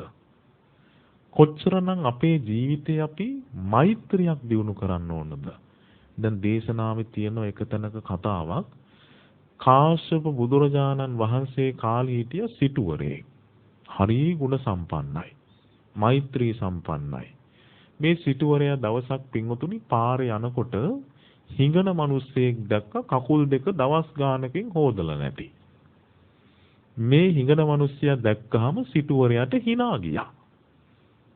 කොච්චරනම් අපේ ජීවිතේ අපි මෛත්‍රියක් දියුණු කරන්න ඕනද? දැන් දේශනාවේ තියෙන එක තැනක කතාවක් කාශ්‍යප බුදුරජාණන් වහන්සේ කාලේ හිටිය සිටුවරේ. හරි ගුණ සම්පන්නයි. මෛත්‍රී සම්පන්නයි. මේ සිටුවරයා දවසක් පින්වතුනි පාරේ යනකොට හිඟන මිනිස්සෙක් දැක්ක කකුල් දෙක දවස් ගානකින් හොදලා නැති. මේ හිඟන මිනිස්සයා දැක්කහම සිටුවරයාට hina ගියා.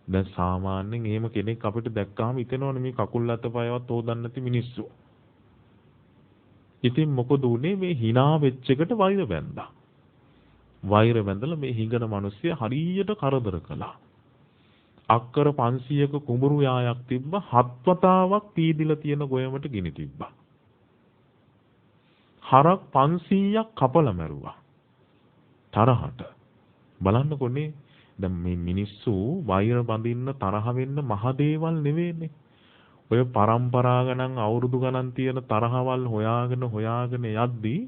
දැන් සාමාන්‍යයෙන් එහෙම කෙනෙක් අපිට දැක්කහම හිතෙනවනේ මේ කකුල් අතපයවත් හොදන්න නැති මිනිස්සු. ඉතින් මොකද උනේ මේ hina වෙච්ච එකට වෛර බැන්දා. වෛර බැඳලා මේ හිඟන මිනිස්සයා හරියට කරදර කළා. අක්කර 500ක කුඹුරු යායක් තිබ්බ 7 වතාවක් පීදිලා තියෙන ගොයමට ගිනි තිබ්බා. හරක් 500ක් කපලා මැරුවා. තරහට. බලන්නකොනේ දැන් මේ මිනිස්සු වෛර බඳින්න තරහ වෙන්න මහ දේවල් නෙවෙයිනේ. ඔය પરම්පරා ගණන් අවුරුදු ගණන් තියෙන තරහවල් හොයාගෙන යද්දී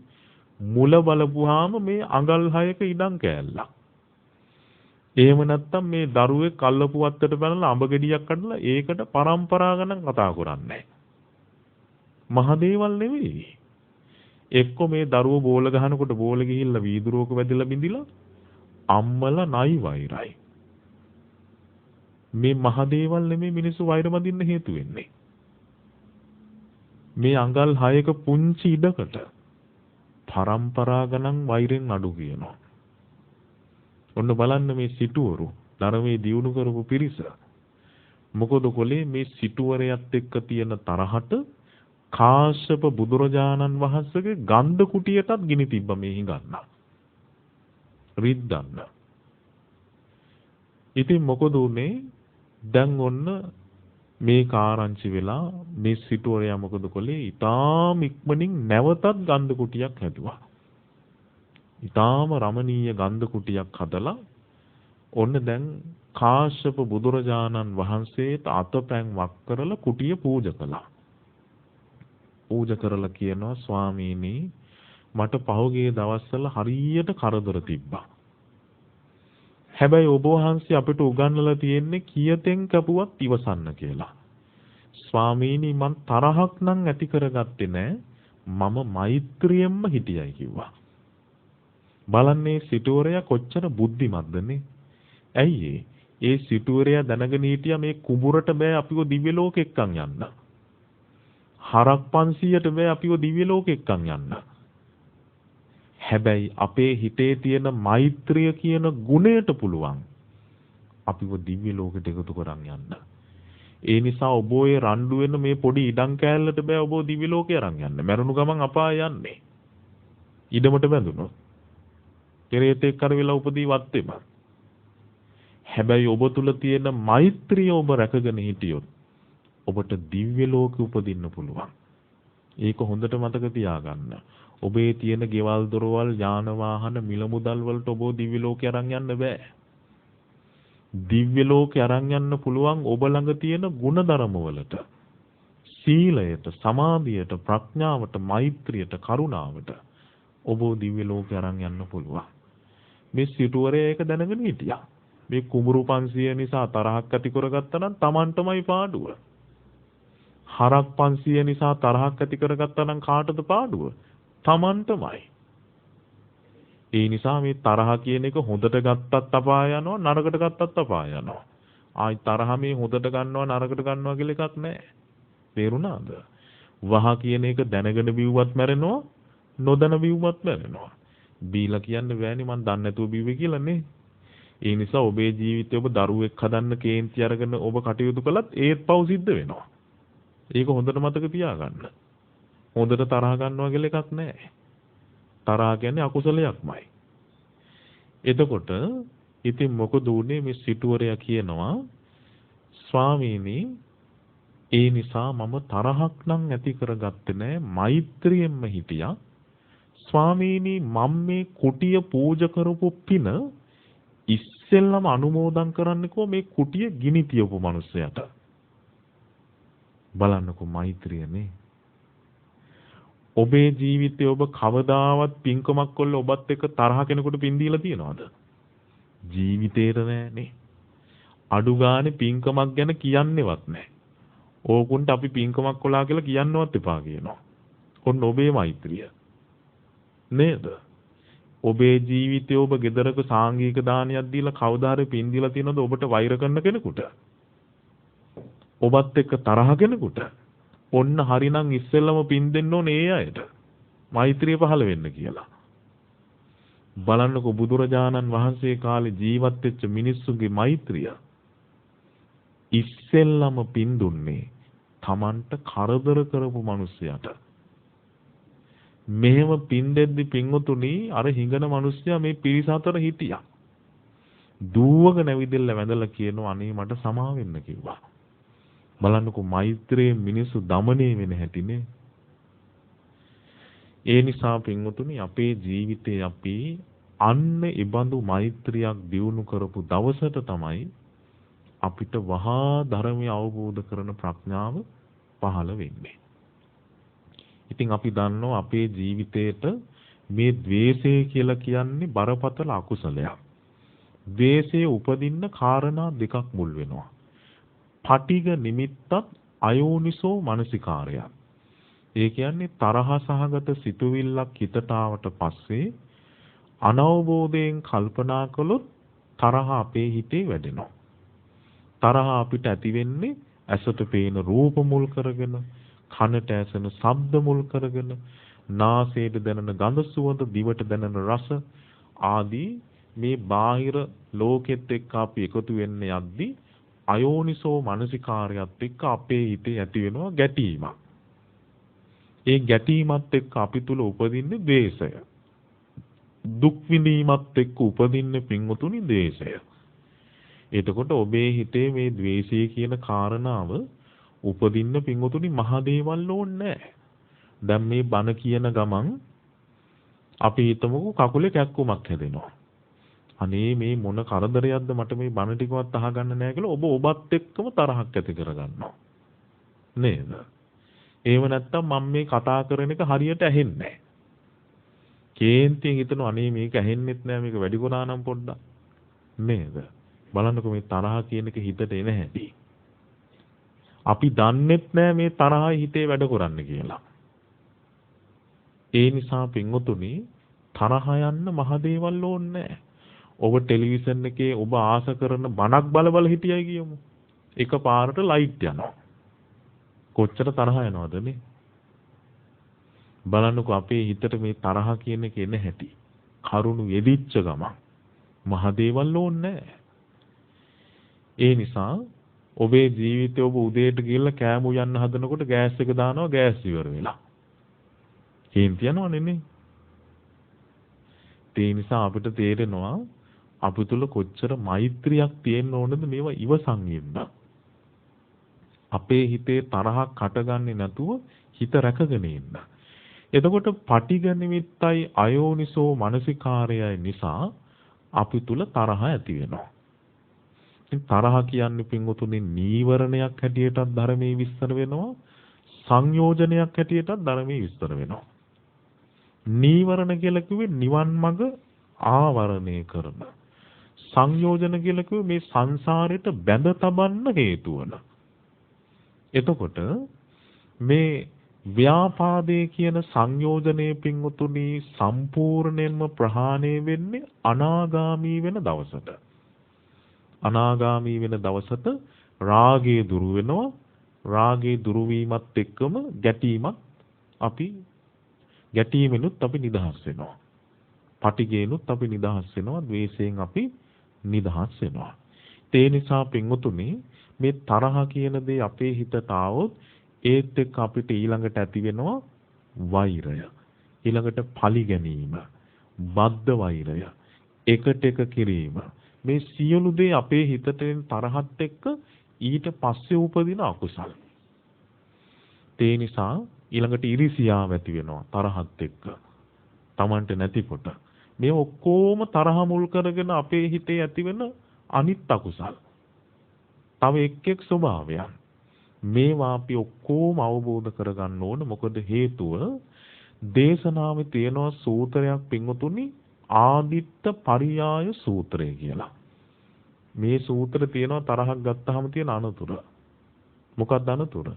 මුල බලපුවාම මේ අඟල් 6ක ඉඩම් කෑල්ලක්. එහෙම නැත්තම් මේ දරුවෙක් අල්ලපු වත්තට පැනලා අඹ ගෙඩියක් කඩලා ඒකට પરම්පරා ගණන් කතා කරන්නේ මහ දේවල් නෙවෙයි. එක්ක මේ දරුවෝ බෝල ගහනකොට බෝල ගිහිල්ලා වීදුරුවක වැදිලා බිඳිලා අම්මලා නයි වෛරයි. මේ මහ දේවල් නෙමේ මිනිස්සු වෛර බඳින්න හේතු වෙන්නේ. මේ අඟල් 6ක පුංචි ඉඩකට પરම්පරා ගණන් වෛරෙන් අඩු කියනවා. ඔන්න බලන්න මේ සිටුවරු ධර්මයේ දියුණු කරපු පිරිස මොකද කොලේ මේ සිටුවරයත් එක්ක තියෙන තරහට කාශ්‍යප බුදුරජාණන් වහන්සේගේ ගන්ධ කුටියටත් ගිනි තිබ්බ මේ හිඟන්න. රිද්දන්න. ඉතින් මොකද උනේ? දැන් ඔන්න මේ කාරංචි වෙලා මේ සිටුවරයා මොකද කොලේ? ඊටාම ඉක්මනින් නැවතත් ගන්ධ කුටියක් හැදුවා. ඊටාම රමණීය ගන්ධ කුටියක් හදලා ඔන්න දැන් කාශ්‍යප බුදුරජාණන් වහන්සේට අතපැන් වක් කරලා කුටිය පූජා කළා. පූජා කරලා කියනවා ස්වාමීනි මට පහුගිය දවස්වල හරියට කරදර තිබ්බා. හැබැයි ඔබ වහන්සේ අපිට උගන්වලා තියෙන්නේ කියතෙන් කපුවත් ඉවසන්න කියලා. ස්වාමීනි මං තරහක් නම් ඇති කරගත්තේ නෑ. මම මෛත්‍රියෙන්ම හිටියයි කිව්වා. බලන්නේ සිටුවරයා කොච්චර බුද්ධිමත්දනේ. ඇයි ඒ සිටුවරයා දැනගෙන හිටියා මේ කුඹුරට බෑ අපිව දිව්‍ය ලෝකෙක්කන් යන්න. හරක් 500ට බෑ අපිව දිව්‍ය ලෝකෙක්කන් යන්න. හැබැයි අපේ හිතේ තියෙන මෛත්‍රිය කියන ගුණයට පුළුවන් අපිව දිව්‍ය ලෝකෙට එකතු කරන් යන්න. ඒ නිසා ඔබ ඔය රණ්ඩු වෙන මේ පොඩි ඉඩම් කෑල්ලට බෑ ඔබ දිව්‍ය ලෝකේ අරන් යන්න. මරුණු ගමන් අපාය යන්නේ. ඉඩමට බැඳුනොත්. පෙරේතෙක් කර වෙලා උපදී වත්තේම. හැබැයි ඔබ තුල තියෙන මෛත්‍රිය ඔබ රැකගෙන හිටියොත් ඔබට දිව්‍ය ලෝකෙ උපදින්න පුළුවන්. ඒක හොඳට මතක තියාගන්න. ඔබේ තියෙන ගෙවල් දොරවල් යාන වාහන මිල මුදල් වලට ඔබ දිව්‍ය ලෝකේ අරන් යන්න බෑ. දිව්‍ය ලෝකේ අරන් යන්න පුළුවන් ඔබ ළඟ තියෙන ಗುಣධර්ම වලට, සීලයට, සමාධියට, ප්‍රඥාවට, මෛත්‍රියට, කරුණාවට ඔබ දිව්‍ය ලෝකේ අරන් යන්න පුළුවන්. මේ සිටුවරේ ඒක දැනගෙන හිටියා. මේ කුඹුරු 500 නිසා තරහක් ඇති කරගත්තා නම් Tamanටමයි පාඩුව. හරක් 500 නිසා තරහක් ඇති කරගත්තා නම් කාටද පාඩුව? Tamanටමයි. ඒ නිසා මේ තරහ කියන එක හොඳට ගත්තත් අපාය යනවා, නරකට ගත්තත් අපාය යනවා. ආයි තරහ මේ හොඳට ගන්නවා නරකට ගන්නවා කියලා එකක් නැහැ. තේරුණාද? වහ කියන එක දැනගෙන බිව්වත් මැරෙනවා, නොදැන බිව්වත් මැරෙනවා. බීලා කියන්න බෑනේ මං දන්නේ නැතුව බිව්වේ කියලා නේ. ඒ නිසා ඔබේ ජීවිතේ ඔබ දරුවෙක් හදන්න කේන්ති අරගෙන ඔබ කටයුතු කළත් ඒත් පව් සිද්ධ වෙනවා. ඒක හොඳට මතක තියාගන්න. හොඳට තරහ ගන්නවා කියලා එකක් නැහැ. තරහ කියන්නේ අකුසලයක්මයි. එතකොට ඉතින් මොකද උනේ? මේ සිටුවරයා කියනවා ස්වාමීනි ඒ නිසා මම තරහක් නම් ඇති කරගත්තේ නැහැ, මෛත්‍රියෙන්ම හිටියා. ස්වාමීනි මම මේ කුටිය පූජා කරපු පින ඉස්සෙල්ලම අනුමෝදන් කරන්නකෝ මේ කුටිය ගිනි තියපු මිනිස්සයාට. බලන්නකෝ මෛත්‍රියනේ. ඔබේ ජීවිතේ ඔබ කවදාවත් පින්කමක් කළා ඔබත් එක්ක තරහ කෙනෙකුට පින් දීලා තියනවද? ජීවිතේට නෑනේ. අඩු ගානේ පින්කමක් ගැන කියන්නේවත් නෑ. ඕකුන්ට අපි පින්කමක් කළා කියලා කියන්නවත් එපා කියනවා. ඔන්න ඔබේ මෛත්‍රිය. නේද? ඔබේ ජීවිතේ ඔබ ගෙදරක සාංගික දානයක් දීලා කවදා හරි පින් දීලා තියනවද ඔබට වෛර කරන කෙනෙකුට? ඔබත් එක්ක තරහ කෙනෙකුට? ඔන්න හරිනම් ඉස්සෙල්ලම පින් දෙන්න ඕනේ ඒ අයට. මෛත්‍රිය පහළ වෙන්න කියලා. බලන්නකෝ බුදුරජාණන් වහන්සේ කාලේ ජීවත් වෙච්ච මිනිස්සුගේ මෛත්‍රිය. ඉස්සෙල්ලම පින් දුන්නේ Tamanට කරදර කරපු මිනිස්සයාට. මෙහෙම පින් දෙද්දි පින්වතුනි අර හිඟන මිනිස්සයා මේ පිරිස අතර හිටියා. දුවගෙන ඇවිදilla වැඳලා කියනවා අනේ මට සමා වෙන්න කිව්වා. බලන්නකෝ මෛත්‍රියේ මිනිස්සු দমনය වෙන හැටිනේ. ඒ නිසා පින්වතුනි අපේ ජීවිතේ අපි අන්න ඉබඳු මෛත්‍රියක් දියුණු කරපු දවසට තමයි අපිට වහා ධර්මය අවබෝධ කරන ප්‍රඥාව පහළ වෙන්නේ. ඉතින් අපි දන්නවා අපේ ජීවිතේට මේ ද්වේෂය කියලා කියන්නේ බරපතල අකුසලයක්. ද්වේෂයේ උපදින්න කාරණා දෙකක් මුල් වෙනවා. පටිඝ නිමිත්තත් අයෝනිසෝ මනසිකාරයක්. ඒ කියන්නේ තරහ සහගත සිතුවිල්ලක් හිතට ආවට පස්සේ අනවබෝධයෙන් කල්පනා කළොත් තරහ අපේ හිතේ වැඩෙනවා. තරහ අපිට ඇති වෙන්නේ ඇසට පේන රූප මුල් කරගෙන, කනට ඇසෙන ශබ්ද මුල් කරගෙන, නාසයට දැනෙන ගඳ සුවඳ, දිවට දැනෙන රස ආදී මේ බාහිර ලෝකෙත් එක්ක අපි එකතු වෙන්න යද්දී අයෝනිසෝ මනසිකාරයත් එක්ක අපේ හිතේ ඇති වෙනවා ගැටීමක්. ඒ ගැටීමත් එක්ක අපි තුල උපදින්නේ ද්වේෂය. දුක් විඳීමත් එක්ක උපදින්නේ පින්වතුනි ද්වේෂය. එතකොට ඔබේ හිතේ මේ ද්වේෂය කියන කාරණාව උපදින්න පින්වතුනි මහ දේවල් ඕනේ නැහැ. දැන් මේ බණ කියන ගමන් අපි හිතමුකෝ කකුලේ කැක්කුමක් හැදෙනවා. අනේ මේ මොන කරදරයක්ද මට මේ බණ ටිකවත් අහගන්න නැහැ කියලා ඔබ ඔබත් එක්කම තරහක් ඇති කරගන්නවා. නේද? ඒව නැත්තම් මම මේ කතා කරන එක හරියට ඇහෙන්නේ නැහැ. කේන්තියෙන් හිතනවා අනේ මේක ඇහෙන්නෙත් නැහැ මේක වැඩි කරා නම් පොඩ්ඩක්. නේද? බලන්නකෝ මේ තරහ කියන එක හිතට එන හැටි. අපි දන්නෙත් නැහැ මේ තරහයි හිතේ වැඩ කරන්න කියලා. ඒ නිසා පින්වතුනි තරහ යන්න මහ දේවල් ඕනේ නැහැ. ඔබ ටෙලිවිෂන් එකේ ඔබ ආස කරන බණක් බල හිටියයි කියමු. එකපාරට ලයිට් යනවා. කොච්චර තරහ යනවද නේ? බලන්නකෝ අපේ හිතට මේ තරහ කියන එක එන හැටි. කරුණු යෙදිච්ච ගමන් මහ දේවල් ඕනේ නැහැ. ඒ නිසා ඔබේ ජීවිතේ ඔබ උදේට ගිහලා කෑම උයන්න හදනකොට ගෑස් එක දානවා ගෑස් ඉවර වෙලා. කේන්ති යනවනේ නේ. ඒ නිසා අපිට තේරෙනවා අපි තුල කොච්චර මෛත්‍රියක් තියෙන්න ඕනද මේවා ඉවසන් ඉන්න. අපේ හිතේ තරහක් හටගන්නේ නැතුව හිත රැකගෙන ඉන්න. එතකොට පටිඝ නිමිත්තයි අයෝනිසෝ මනසිකාරයයි නිසා අපි තුල තරහ ඇති වෙනවා. තරහ කියන්නේ පින්වතුනි නීවරණයක් හැටියටත් ධර්මයේ විස්තර වෙනවා. සංයෝජනයක් හැටියටත් ධර්මයේ විස්තර වෙනවා. නීවරණ කියලා කිව්වේ නිවන් මඟ ආවරණය කරන. සංයෝජන කියලා කිව්වේ මේ සංසාරයට බැඳ තබන්න හේතු වන. එතකොට මේ ව්‍යාපාදයේ කියන සංයෝජනයේ පින්වතුනි සම්පූර්ණයෙන්ම ප්‍රහාණය වෙන්නේ අනාගාමී වෙන දවසට. අනාගාමී වෙන දවසට රාගය දුරු වෙනවා. රාගේ දුරු වීමත් එක්කම ගැටීමෙනුත් අපි නිදහස් වෙනවා. පටිඝේනුත් අපි නිදහස් වෙනවා. ද්වේෂයෙන් අපි නිදහස් වෙනවා. ඒ නිසා පින්වතුනි මේ තරහ කියන දේ අපේ හිතට ආවොත් ඒත් එක්ක අපිට ඊළඟට ඇති වෙනවා වෛරය. ඊළඟට පලි ගැනීම, බද්ධ වෛරය, එකට එක කිරීම. මේ සියලු දේ අපේ හිතට එන තරහත් එක්ක ඊට පස්සේ උපදින අකුසල්. ඒ නිසා ඊළඟට ඉරිසියාව ඇති වෙනවා තරහත් එක්ක. Tamanට නැතිකොට මේ ඔක්කොම තරහ මුල් කරගෙන අපේ හිතේ ඇති වෙන අනිත් අකුසල්. තව එක් ස්වභාවයන්. මේවා අපි ඔක්කොම අවබෝධ කරගන්න ඕන. මොකද හේතුව දේශනාවේ තියෙන සූත්‍රයක් පින්වතුනි ආදිත්ත පරියාය සූත්‍රය කියලා. මේ සූත්‍රය තියෙනවා තරහක් ගත්තාම තියෙන අනතුර. මොකක්ද අනතුර?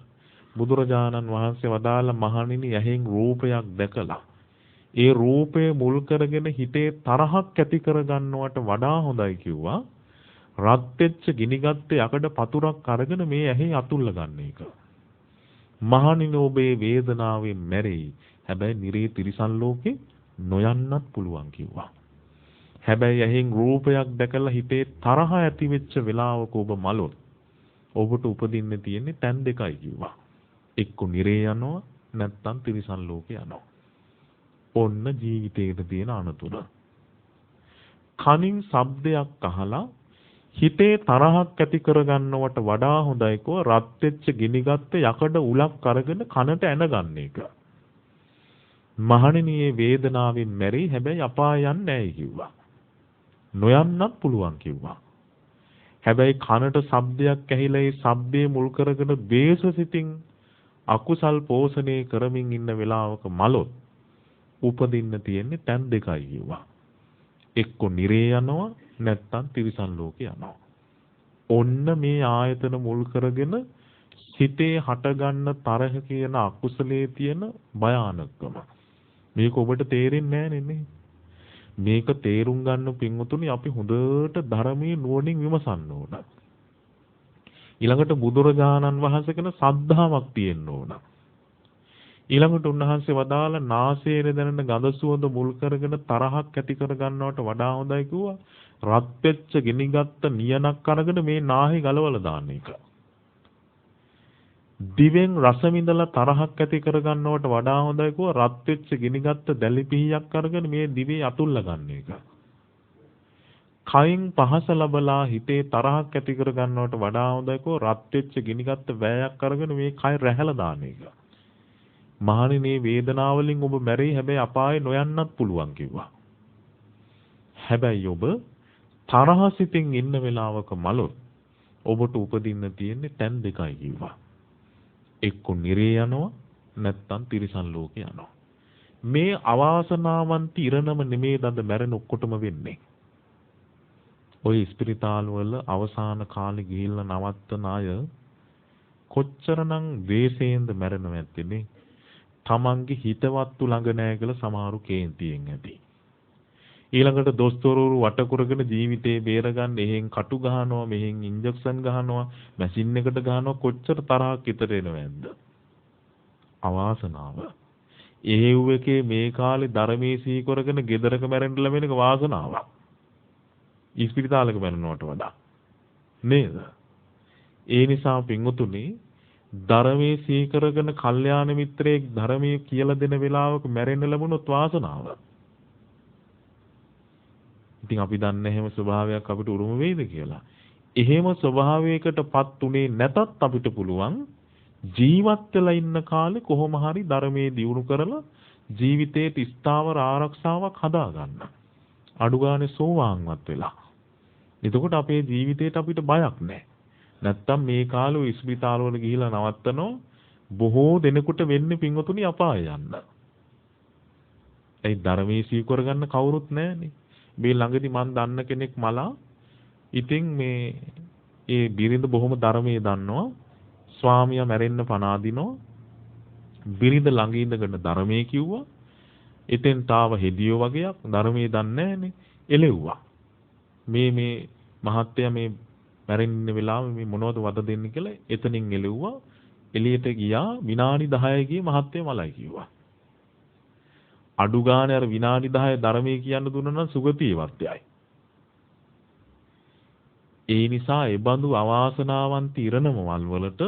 බුදුරජාණන් වහන්සේ වදාළ මහණෙනි ඇහෙන් රූපයක් දැකලා ඒ රූපය මුල් කරගෙන හිතේ තරහක් ඇති කරගන්නවට වඩා හොඳයි කිව්වා. රත් වෙච්ච ගිනිගත්ත යකඩ පතුරක් අරගෙන මේ ඇහි අතුල්ල ගන්න එක. මහණෙනි ඔබේ වේදනාවෙන් මැරෙයි. හැබැයි නිරේ තිරිසන් ලෝකේ නොයන්නත් පුළුවන් කිව්වා. හැබැයි ඇහෙන් රූපයක් දැකලා හිතේ තරහ ඇති වෙච්ච වෙලාවක ඔබ මලොත් ඔබට උපදින්න තියෙන්නේ තැන් දෙකයි කිව්වා. එක්ක නිරේ යනවා නැත්නම් තිරිසන් ලෝකේ යනවා. ඔන්න ජීවිතේට තියෙන අනතුර. කනින් ශබ්දයක් අහලා හිතේ තරහක් ඇති කරගන්නවට වඩා හොඳයි කෝ රත් වෙච්ච ගිනිගත්ත යකඩ උලක් අරගෙන කනට ඇන ගන්න එක. මහණෙනි මේ වේදනාවෙන් මැරෙයි හැබැයි අපාය යන්නේ නැහැ කිව්වා. නොයන්නත් පුළුවන් කිව්වා. හැබැයි කනට ශබ්දයක් ඇහිලා ඒ ශබ්දේ මුල් කරගෙන ද්වේෂ සිතින් අකුසල් පෝෂණය කරමින් ඉන්න වෙලාවක මලොත් උපදින්න තියෙන්නේ තැන් දෙකයි කිව්වා. එක්ක නිරේ යනවා නැත්තම් තිරිසන් ලෝකේ යනවා. ඔන්න මේ ආයතන මුල් කරගෙන සිතේ හටගන්න තරහ කියන අකුසලයේ තියෙන භයානකම. මේක ඔබට තේරෙන්නේ නැහැ. මේක තේරුම් ගන්න පින්වතුනි අපි හොඳට ධර්මයේ නුවණින් විමසන්න ඕන. ඊළඟට බුදුරජාණන් වහන්සේ කෙන සද්ධාාවක් තියෙන්න ඕන. ඊළඟට උන්වහන්සේ වදාළ නාසයේ දැනෙන ගඳ සුවඳ මුල් කරගෙන තරහක් ඇති කර ගන්නවට වඩා හොඳයි කිව්වා. රත් වෙච්ච ගිනිගත්ත නියනක් අරගෙන මේ නාහි ගලවලා දාන්න එක. දිවෙන් රස විඳලා තරහක් ඇති කර ගන්නවට වඩා හොඳයි කිව්වා. රත් වෙච්ච ගිනිගත්ත දැලි පිහියක් අරගෙන මේ දිවේ අතුල්ලා ගන්න එක. කයින් පහස ලැබලා හිතේ තරහක් ඇති කර ගන්නවට වඩා හොඳයි කිව්වා. රත් වෙච්ච ගිනිගත්ත වැයක් අරගෙන මේ කය රැහැලා දාන එක. මහණෙනි වේදනාව වලින් ඔබ මැරෙයි හැබැයි අපායේ නොයන්නත් පුළුවන් කිව්වා. හැබැයි ඔබ තරහ සිතින් ඉන්න වෙලාවක මලොත් ඔබට උපදින්න තියෙන්නේ තැන් දෙකයි කිව්වා. එක්ක නිරේ යනවා නැත්නම් තිරිසන් ලෝකේ යනවා. මේ අවාසනාවන්ත ඉරණම නෙමේ දඳ මැරෙන ඔක්කොටම වෙන්නේ. ඔය ස්පිරිතාල වල අවසාන කාලේ ගිහිල්ලා නවත්තන අය කොච්චරනම් ද්වේෂයෙන්ද මැරෙනව ඇත්තේ. තමන්ගේ හිතවත්තු ළඟ නැහැ කියලා සමහරු කේන්තියෙන් ඇති. ඊළඟට දොස්තරවරු වට කරගෙන ජීවිතේ බේරගන්න එහෙන් කටු ගහනවා මෙහෙන් ඉන්ජෙක්ෂන් ගහනවා මැෂින් එකට ගහනවා කොච්චර තරහක් හිතට එනවද? අවාසනාව. එහෙව් එකේ මේ කාලේ ධර්මයේ සී කරගෙන ගෙදරක මැරෙන්න ලැබෙන එක වාසනාවක්. ඉස්පිරිතාලක මැරෙනවට වඩා නේද? ඒ නිසා පින්වතුනි ධර්මයේ සී කරගෙන කල්යාණ මිත්‍රයෙක් ධර්මයේ කියලා දෙන වෙලාවක මැරෙන්න ලැබුණොත් වාසනාව. ඉතින් අපි දන්නේ එහෙම ස්වභාවයක් අපිට උරුම වෙයිද කියලා. එහෙම ස්වභාවයකටපත් උනේ නැතත් අපිට පුළුවන් ජීවත් වෙලා ඉන්න කාලේ කොහොම හරි ධර්මයේ දියුණු කරලා ජීවිතයේ ස්ථාවර ආරක්ෂාවක් හදාගන්න. අඩු ගානේ සෝවාන්වත් වෙලා. එතකොට අපේ ජීවිතේට අපිට බයක් නැහැ. නැත්තම් මේ කාලේ ඉස්පිතාලවල ගිහිලා නවත්තනෝ බොහෝ දෙනෙකුට වෙන්නේ පින්වතුනි අපාය යන්න. ඒ ධර්මයේ සීකර ගන්න කවුරුත් නැහනේ. මේ ළඟදි මන් දන්න කෙනෙක් මලා ඉතින් මේ ඒ බිරිඳ බොහොම ධර්මයේ දන්නවා. ස්වාමියා මැරෙන්න පණ අදිනෝ. බිරිඳ ළඟ ඉඳගෙන ධර්මයේ කිව්වා. එතෙන් තාව හෙදියෝ වගේක් ධර්මයේ දන්නේ නැහනේ. එලෙව්වා. මේ මහත්තයා මේ මැරෙන්න ඉන්න වෙලාවෙ මේ මොනවද වද දෙන්නේ කියලා එතනින් එලෙව්වා. එළියට ගියා විනාඩි 10 ගියේ මහත්තයා මලයි කිව්වා. අඩු ගානේ අර විනාඩි 10 ධර්මයේ කියන්න දුන්නා නම් සුගතියවත් යයි. ඒ නිසා ඒ බඳු අවාසනාවන්ත ඉරණමවල් වලට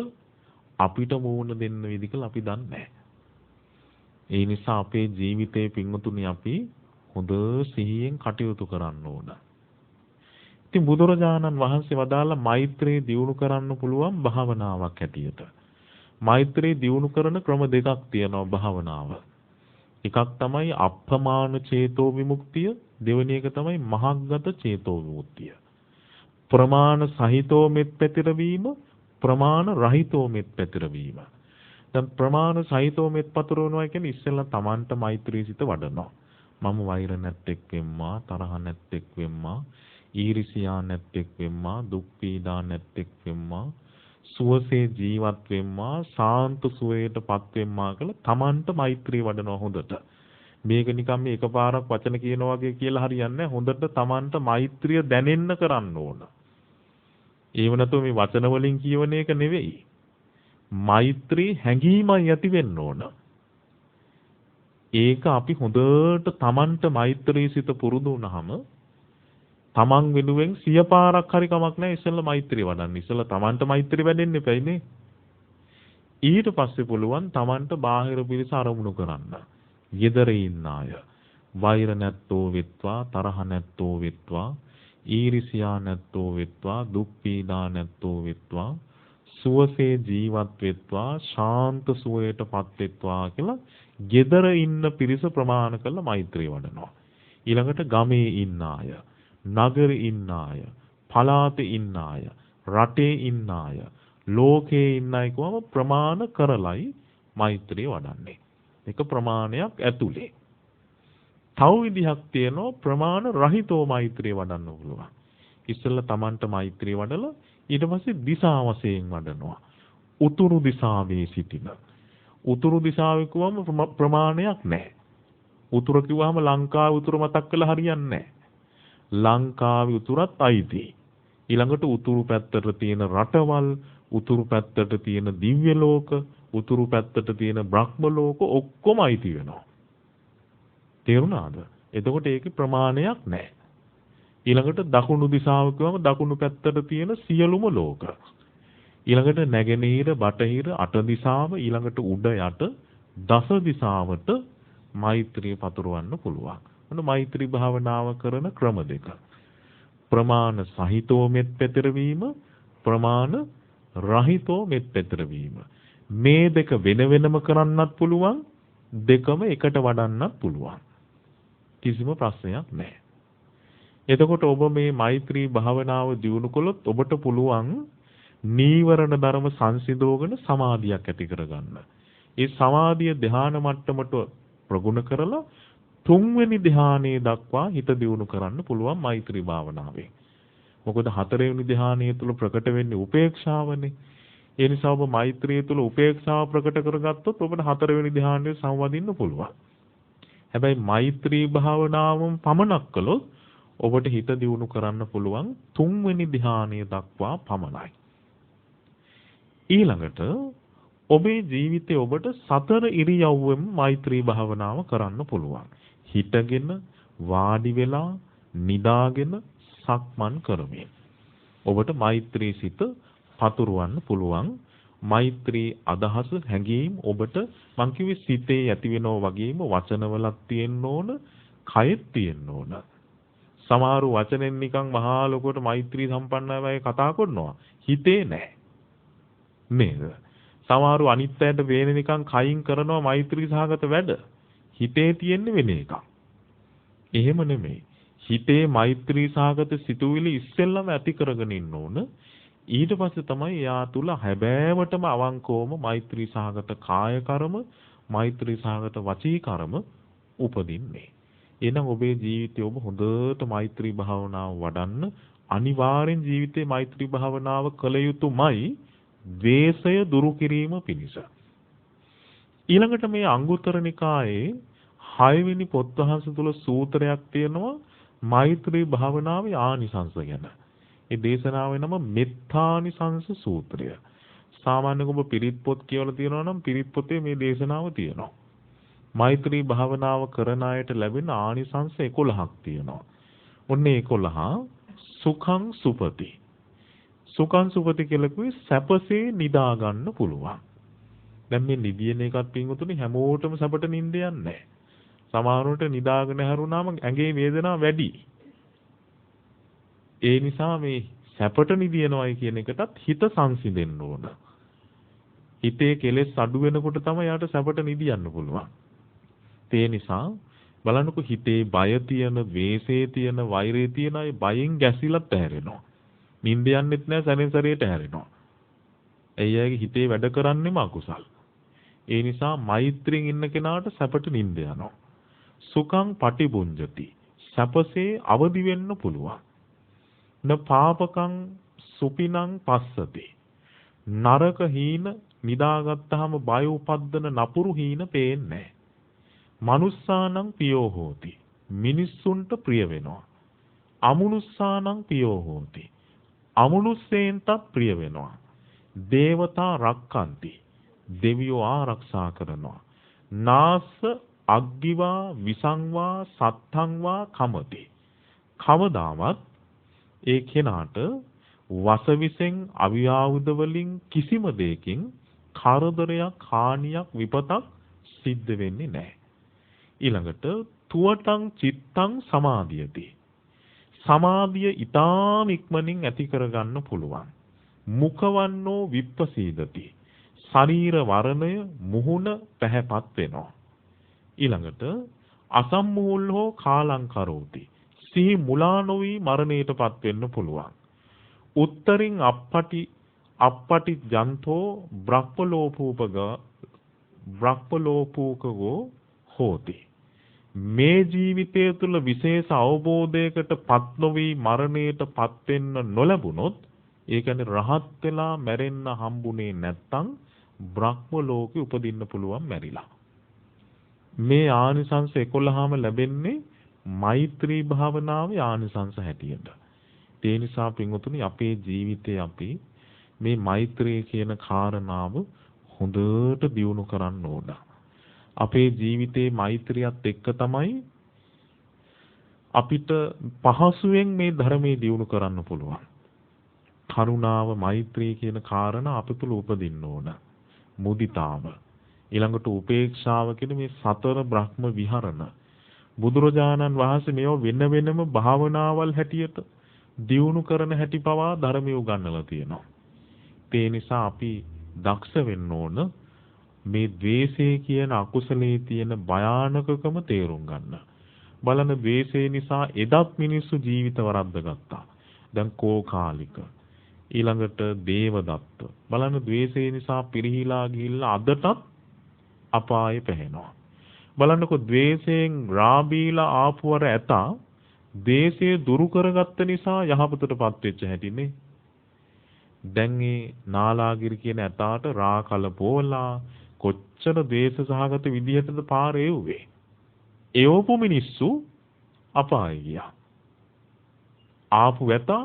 අපිට මූණ දෙන්න විදිහක අපි දන්නේ නැහැ. ඒ නිසා අපේ ජීවිතේ පින්වතුනි අපි හොඳ සිහියෙන් කටයුතු කරන්න ඕන. ඉතින් බුදුරජාණන් වහන්සේ වදාලා මෛත්‍රී දියුණු කරන්න පුළුවන් භාවනාවක් හැටියට. මෛත්‍රී දියුණු කරන ක්‍රම දෙකක් තියෙනවා භාවනාව. එකක් තමයි අප්‍රමාණ චේතෝ විමුක්තිය, දෙවෙනි එක තමයි මහග්ගත චේතෝ විමුක්තිය. ප්‍රමාණ සහිතෝ මෙත් පැතිරවීම, ප්‍රමාණ රහිතෝ මෙත් පැතිරවීම. දැන් ප්‍රමාණ සහිතෝ මෙත් පතුරවනවා කියන්නේ ඉස්සෙල්ලා Tamanට මෛත්‍රී සිත වඩනවා. මම වෛර නැත්තේක් වෙම්මා, තරහ නැත්තේක් වෙම්මා, ඊර්ෂියා නැත්තේක් වෙම්මා, දුක් පීඩා නැත්තේක් වෙම්මා, සුවසේ ජීවත් වෙම්මා, සාන්ත සුවයටපත් වෙම්මා කියලා Tamanට මෛත්‍රී වඩනවා හොඳට. මේක නිකම් මේ එකපාරක් වචන කියනවා වගේ කියලා හරියන්නේ නැහැ. හොඳට Tamanට මෛත්‍රිය දැනෙන්න කරන්න ඕන. ඒව නැතුව මේ වචන වලින් කියවන එක නෙවෙයි. මෛත්‍රී හැඟීමයි ඇති වෙන්න ඕන. ඒක අපි හොඳට Tamanට මෛත්‍රී සිත පුරුදු වුණාම තමන් වෙනුවෙන් 100 පාරක් හරි කමක් නැහැ ඉස්සෙල්ලා මෛත්‍රිය වඩන්න. ඉස්සෙල්ලා තමන්ට මෛත්‍රිය වැඩෙන්න එපයිනේ. ඊට පස්සේ පුළුවන් තමන්ට බාහිර පිරිස අරමුණු කරන්න. යෙදර ඉන්න අය වෛර නැත්තෝ වෙත්වා, තරහ නැත්තෝ වෙත්වා, ඊර්ෂියා නැත්තෝ වෙත්වා, දුක් පීඩා නැත්තෝ වෙත්වා, සුවසේ ජීවත් වෙත්වා, ශාන්ත සුවයටපත් වෙත්වා කියලා යෙදර ඉන්න පිරිස ප්‍රමාණ කරලා මෛත්‍රිය වඩනවා. ඊළඟට ගමේ ඉන්න අය, නගරේ ඉන්න අය, පළාතේ ඉන්න අය, රටේ ඉන්න අය, ලෝකේ ඉන්න අය කොහොම ප්‍රමාණ කරලයි මෛත්‍රිය වඩන්නේ. ඒක ප්‍රමාණයක් ඇතුලේ. තව විදිහක් තියෙනවා ප්‍රමාණ රහිතව මෛත්‍රිය වඩන්න පුළුවන්. ඉස්සෙල්ලා Tamanට මෛත්‍රිය වඩලා ඊට පස්සේ දිශා වශයෙන් වඩනවා. උතුරු දිශාවේ සිටින. උතුරු දිශාවේ කිව්වම ප්‍රමාණයක් නැහැ. උතුර කිව්වම ලංකාව උතුර මතක් කරලා හරියන්නේ නැහැ. ලංකාවේ උතුරත් අයිති. ඊළඟට උතුරු පැත්තට තියෙන රටවල්, උතුරු පැත්තට තියෙන දිව්‍ය ලෝක, උතුරු පැත්තට තියෙන බ්‍රහ්ම ලෝක ඔක්කොම අයිති වෙනවා. තේරුණාද? එතකොට ඒකේ ප්‍රමාණයක් නැහැ. ඊළඟට දකුණු දිශාව කියවම දකුණු පැත්තට තියෙන සියලුම ලෝක. ඊළඟට නැගෙනහිර, බටහිර, අට දිශාව, ඊළඟට උඩ යට දස දිශාවට මෛත්‍රිය පතුරවන්න පුළුවන්. මොන මෛත්‍රී භාවනාව කරන ක්‍රම දෙක. ප්‍රමාණ සහිතෝ මෙත් පැතිරවීම, ප්‍රමාණ රහිතෝ මෙත් පැතිරවීම. මේ දෙක වෙන වෙනම කරන්නත් පුළුවන්, දෙකම එකට වඩන්නත් පුළුවන්. කිසිම ප්‍රශ්නයක් නැහැ. එතකොට ඔබ මේ මෛත්‍රී භාවනාව දියුණු කළොත් ඔබට පුළුවන් නීවරණ ධර්ම සංසිඳෝගෙන සමාධියක් ඇති කරගන්න. ඒ සමාධිය ධ්‍යාන මට්ටමට ප්‍රගුණ කරලා තුන්වෙනි ධ්‍යානයේ දක්වා හිත දියුණු කරන්න පුළුවන් මෛත්‍රී භාවනාවෙන්. මොකද හතරවෙනි ධ්‍යානයේ තුල ප්‍රකට වෙන්නේ උපේක්ෂාවනේ. ඒ නිසා ඔබ මෛත්‍රිය තුල උපේක්ෂාව ප්‍රකට කරගත්තොත් ඔබට හතරවෙනි ධ්‍යානයේ සංවදින්න පුළුවන්. හැබැයි මෛත්‍රී භාවනාවම පමණක් කළොත් ඔබට හිත දියුණු කරන්න පුළුවන් තුන්වෙනි ධ්‍යානයේ දක්වා පමණයි. ඊළඟට ඔබේ ජීවිතේ ඔබට සතර ඉරියව්වෙම මෛත්‍රී භාවනාව කරන්න පුළුවන්. හිටගෙන, වාඩි වෙලා, නිදාගෙන, සක්මන් කරමින් ඔබට මෛත්‍රී සිත පතුරවන්න පුළුවන්. මෛත්‍රී අදහස, හැඟීම් ඔබට මං කිව්වේ සිතේ ඇති වෙනව වගේම වචනවලක් තියෙන්න ඕන, කයෙත් තියෙන්න ඕන. සමහරු වචනෙන් නිකන් මහා ලොකුවට මෛත්‍රී සම්පන්නයි වගේ කතා කරනවා. හිතේ නැහැ. නේද? සමහරු අනිත් අයට වේන නිකන් කයින් කරනවා මෛත්‍රී සහගත වැඩ. හිතේ තියෙන්නේ වෙන එකක්. එහෙම නෙමෙයි. හිතේ මෛත්‍රී සහගත සිතුවිලි ඉස්සෙල්ලම ඇති කරගෙන ඉන්න ඕන. ඊට පස්සේ තමයි එයා තුල හැබෑවටම අවංකවම මෛත්‍රී සහගත කාය කර්ම, මෛත්‍රී සහගත වචී කර්ම උපදින්නේ. එහෙනම් ඔබේ ජීවිතේ ඔබ හොඳට මෛත්‍රී භාවනාව වඩන්න අනිවාර්යෙන් ජීවිතේ මෛත්‍රී භාවනාව කළ යුතුමයි ද්වේෂය දුරු කිරීම පිණිස. ඊළඟට මේ අංගුත්තර නිකායේ 6 වෙනි පොත් වහන්සේ තුල සූත්‍රයක් තියෙනවා මෛත්‍රී භාවනාවේ ආනිසංස ගැන. ඒ දේශනාවේ නම මෙත්තානිසංස සූත්‍රය. සාමාන්‍යයෙන් ඔබ පිරිත් පොත් කියවලා තියෙනවා නම් පිරිත් පොතේ මේ දේශනාව තියෙනවා. මෛත්‍රී භාවනාව කරන අයට ලැබෙන ආනිසංස 11ක් තියෙනවා. ඔන්නේ 11 සුඛං සුපති. සුඛං සුපති කියලා කිව්වේ සැපසේ නිදා ගන්න පුළුවන්. දැන් මේ නිදින එකත් පින්වතුනි හැමෝටම සැපට නිින්ද යන්නේ නැහැ. සමහරවිට නිදාගෙන හැරුණාම ඇඟේ වේදනාව වැඩි. ඒ නිසා මේ සැපට නිදිනවයි කියන එකටත් හිත සංසිඳෙන්න ඕන. හිතේ කෙලෙස් අඩු වෙනකොට තමයි යාට සැපට නිදියන්න පුළුවන්. ඒ නිසා බලන්නකො හිතේ බය තියෙන, ද්වේෂයේ තියෙන, වෛරයේ තියෙන අය බයෙන් ගැසිලත් ඇහැරෙනවා. නිින්ද යන්නෙත් නැහැ, සැරෙන් සැරේට ඇහැරෙනවා. ඒ අයගේ හිතේ වැඩ කරන්නේම අකුසල්. ඒ නිසා මෛත්‍රියෙන් ඉන්න කෙනාට සැපට නිින්ද යනවා. සුඛං පටිබුඤ්ජති. සැපසේ අවදි වෙන්න පුළුවන්. න පාපකං සුපිනං පස්සති. නරක හීන නිදාගත්තාම බය උපද්දන නපුරු හීන පේන්නේ නැහැ. මනුස්සානං පියෝ හෝති. මිනිස්සුන්ට ප්‍රිය වෙනවා. අමනුස්සානං පියෝ හෝති. අමනුස්සයන්ට ප්‍රිය වෙනවා. දේවතා රක්칸ති. දෙවියෝ ආරක්ෂා කරනවා. නාස අග්ගිවා විසංවා සත්තංවා කමති. කවදාවත් ඒ කෙනාට වසවිසෙන් අවියාවුද වලින් කිසිම දෙයකින් කරදරයක් හානියක් විපතක් සිද්ධ වෙන්නේ නැහැ. ඊළඟට තුවටං චිත්තං සමාධියති. සමාධිය ඊටාම ඉක්මනින් ඇති කරගන්න පුළුවන්. මුඛවන්නෝ විප්පසීදති. ශරීර වර්ණය මුහුණ පැහැපත් වෙනවා. ඊළඟට අසම්මූලෝ කාලං කරෝති. සිහි මුලා නොවි මරණයටපත් වෙන්න පුළුවන්. උත්තරින් අප්පටි ජන්තෝ බ්‍රහ්මලෝපූකගෝ හෝති. මේ ජීවිතය තුළ විශේෂ අවබෝධයකට පත් නොවි මරණයටපත් වෙන්න නොලැබුණොත් ඒ කියන්නේ රහත් වෙලා මැරෙන්න හම්බුනේ නැත්තම් බ්‍රහ්ම ලෝකෙ උපදින්න පුළුවන් මැරිලා. මේ ආනිසංස 11ම ලැබෙන්නේ මෛත්‍රී භාවනාවේ ආනිසංස හැටියට. ඒ නිසා පින්වතුනි අපේ ජීවිතේ අපි මේ මෛත්‍රී කියන කාරණාව හොඳට දියුණු කරන්න ඕන. අපේ ජීවිතේ මෛත්‍රියත් එක්ක තමයි අපිට පහසුවෙන් මේ ධර්මයේ දියුණු කරන්න පුළුවන්. කරුණාව මෛත්‍රී කියන කාරණා අප තුළ උපදින්න ඕන. මුදිතාව ඊළඟට උපේක්ෂාව කියන මේ සතර බ්‍රහ්ම විහරණ බුදුරජාණන් වහන්සේ මේව වෙන වෙනම භාවනාවල් හැටියට දියුණු කරන හැටි පවා ධර්මයේ උගන්වලා තියෙනවා. ඒ නිසා අපි දක්ෂ වෙන්න ඕන මේ ද්වේෂය කියන අකුසලයේ තියෙන භයානකකම තේරුම් ගන්න. බලන ද්වේෂය නිසා එදත් මිනිස්සු ජීවිත වරද්ද ගත්තා. දැන් කෝකාලික ඊළඟට දේවදත්ත බලන ද්වේෂය නිසා පිරිහිලා ගිහිල්ලා අදටත් අපායේ පැහැෙනවා. බලන්නකො ද්වේෂයෙන් රාබීලා ආපුවර ඇතා ද්වේෂය දුරු කරගත්ත නිසා යහපතටපත් වෙච්ච හැටිනේ. දැන් මේ නාලාගිරි කියන ඇතාට රාකල පෝලා කොච්චර ද්වේෂ සහගත විදිහටද පාරේ එව්වේ. එවපු මිනිස්සු අපායේ ගියා. ආපු ඇතා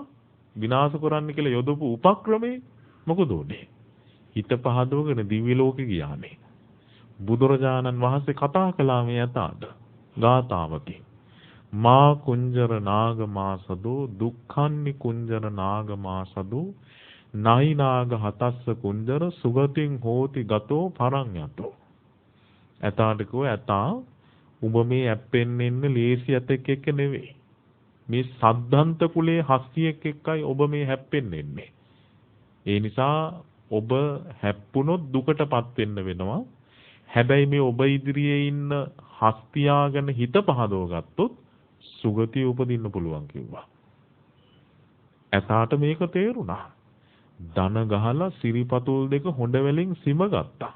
විනාශ කරන්න කියලා යොදපු උපක්‍රමේ මොකද උනේ? හිත පහදවගෙන දිව්‍ය ලෝකෙ ගියානේ. බුදුරජාණන් වහන්සේ කතා කළා මේ යතාට ගාතාවකින්. මා කුංජර නාගමා සදෝ දුක්ඛන්නි කුංජර නාගමා සදෝ නයි නාග හතස්ස කුංජර සුගතින් හෝති ගතෝ පරං යතෝ. යතාට කෝ යතා උඹ මේ ඇප්පෙන්න ඉන්න ලේසි ඇතෙක් එක්ක නෙවෙයි. මේ සද්ධාන්ත කුලයේ හස්තියෙක් එක්කයි ඔබ මේ හැප්පෙන්න ඉන්නේ. ඒ නිසා ඔබ හැප්පුණොත් දුකටපත් වෙන්න වෙනවා. හැබැයි මේ ඔබ ඉදිරියේ ඉන්න හස්තියා ගැන හිත පහදව ගත්තොත් සුගතිය උපදින්න පුළුවන් කිව්වා. ඇතාට මේක තේරුණා. දන ගහලා සිරිපතුල් දෙක හොඬ වලින් සිම ගත්තා.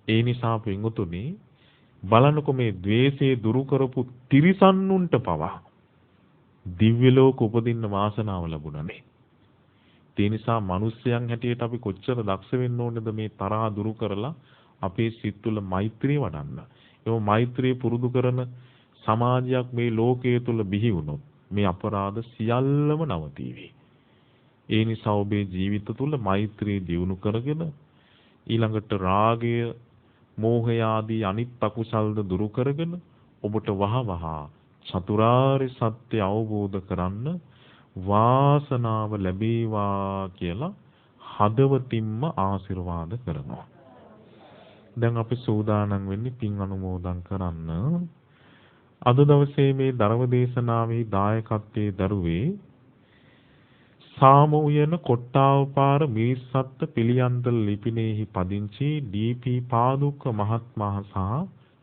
ඒ නිසා පින්වතුනි බලන්නකො මේ द्वේෂය දුරු කරපු තිරිසන්නුන්ට පවා දිව්‍ය ලෝක උපදින්න වාසනාව ලැබුණානේ. ඒ නිසා මිනිස්යන් හැටියට අපි කොච්චර දක්ෂ වෙන්න ඕනේද මේ තරහ දුරු කරලා අපේ සිත් තුළ මෛත්‍රිය වඩන්න. ඒ මෛත්‍රිය පුරුදු කරන සමාජයක් මේ ලෝකයේ තුල බිහි වුණොත් මේ අපරාධ සියල්ලම නවතීවි. ඒ නිසා ඔබේ ජීවිත තුළ මෛත්‍රිය දියුණු කරගෙන ඊළඟට රාගය, මෝහය ආදී අනිත් අකුසල්ද දුරු කරගෙන ඔබට වහවහ චතුරාර්ය සත්‍ය අවබෝධ කරන්න වාසනාව ලැබේවා කියලා හදවතින්ම ආශිර්වාද කරනවා. දැන් අපි සූදානම් වෙන්නේ පින් අනුමෝදන් කරන්න. අද දවසේ මේ ධර්ම දේශනාවේ දායකත්වයේ දරුවේ සාම උයන කොට්ටාවපාර මිරිස්සත්ත පිළියන්දල ලිපිනයෙහි පදිංචි ඩී.පී. පාදුක්ක මහත්මයා සහ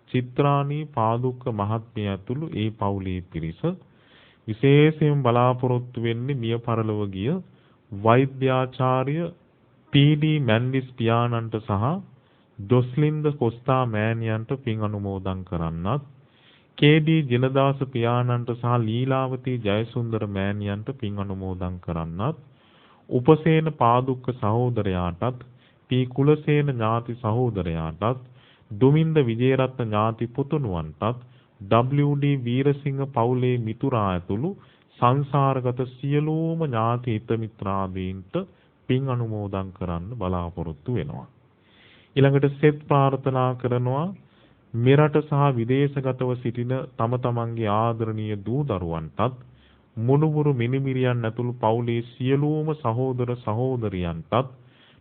චිත්‍රාණී පාදුක්ක මහත්මිය ඇතුළු ඒ පවුලේ පිරිස විශේෂයෙන් බලාපොරොත්තු වෙන්නේ මිය පරලොව ගිය වෛද්‍යාචාර්ය පී.ඩී. මැන්ඩිස් පියාණන්ට සහ දොස්ලින්ද කොස්තා මෑණියන්ට පින් අනුමෝදන් කරන්නත්, කේ.ඩී. ජිනදාස පියාණන්ට සහ ලීලාවතී ජයසුන්දර මෑණියන්ට පින් අනුමෝදන් කරන්නත්, උපසේන පාදුක්ක සහෝදරයාටත්, පී. කුලසේන ඥාති සහෝදරයාටත්, දුමින්ද විජේරත්න ඥාති පුතුණුවන්ටත්, W.D. වීරසිංහ පවුලේ මිතුරා ඇතුළු සංසාරගත සියලුම ඥාති හිත මිත්‍රාදීන්ට පින් අනුමෝදන් කරන්න බලාපොරොත්තු වෙනවා. ඊළඟට සෙත් ප්‍රාර්ථනා කරනවා මෙරට සහ විදේශගතව සිටින තම තමන්ගේ ආදරණීය දූ දරුවන්ටත්, මුණුබුරු මිනිමිරියන් ඇතුළු පවුලේ සියලුම සහෝදර සහෝදරියන්ටත්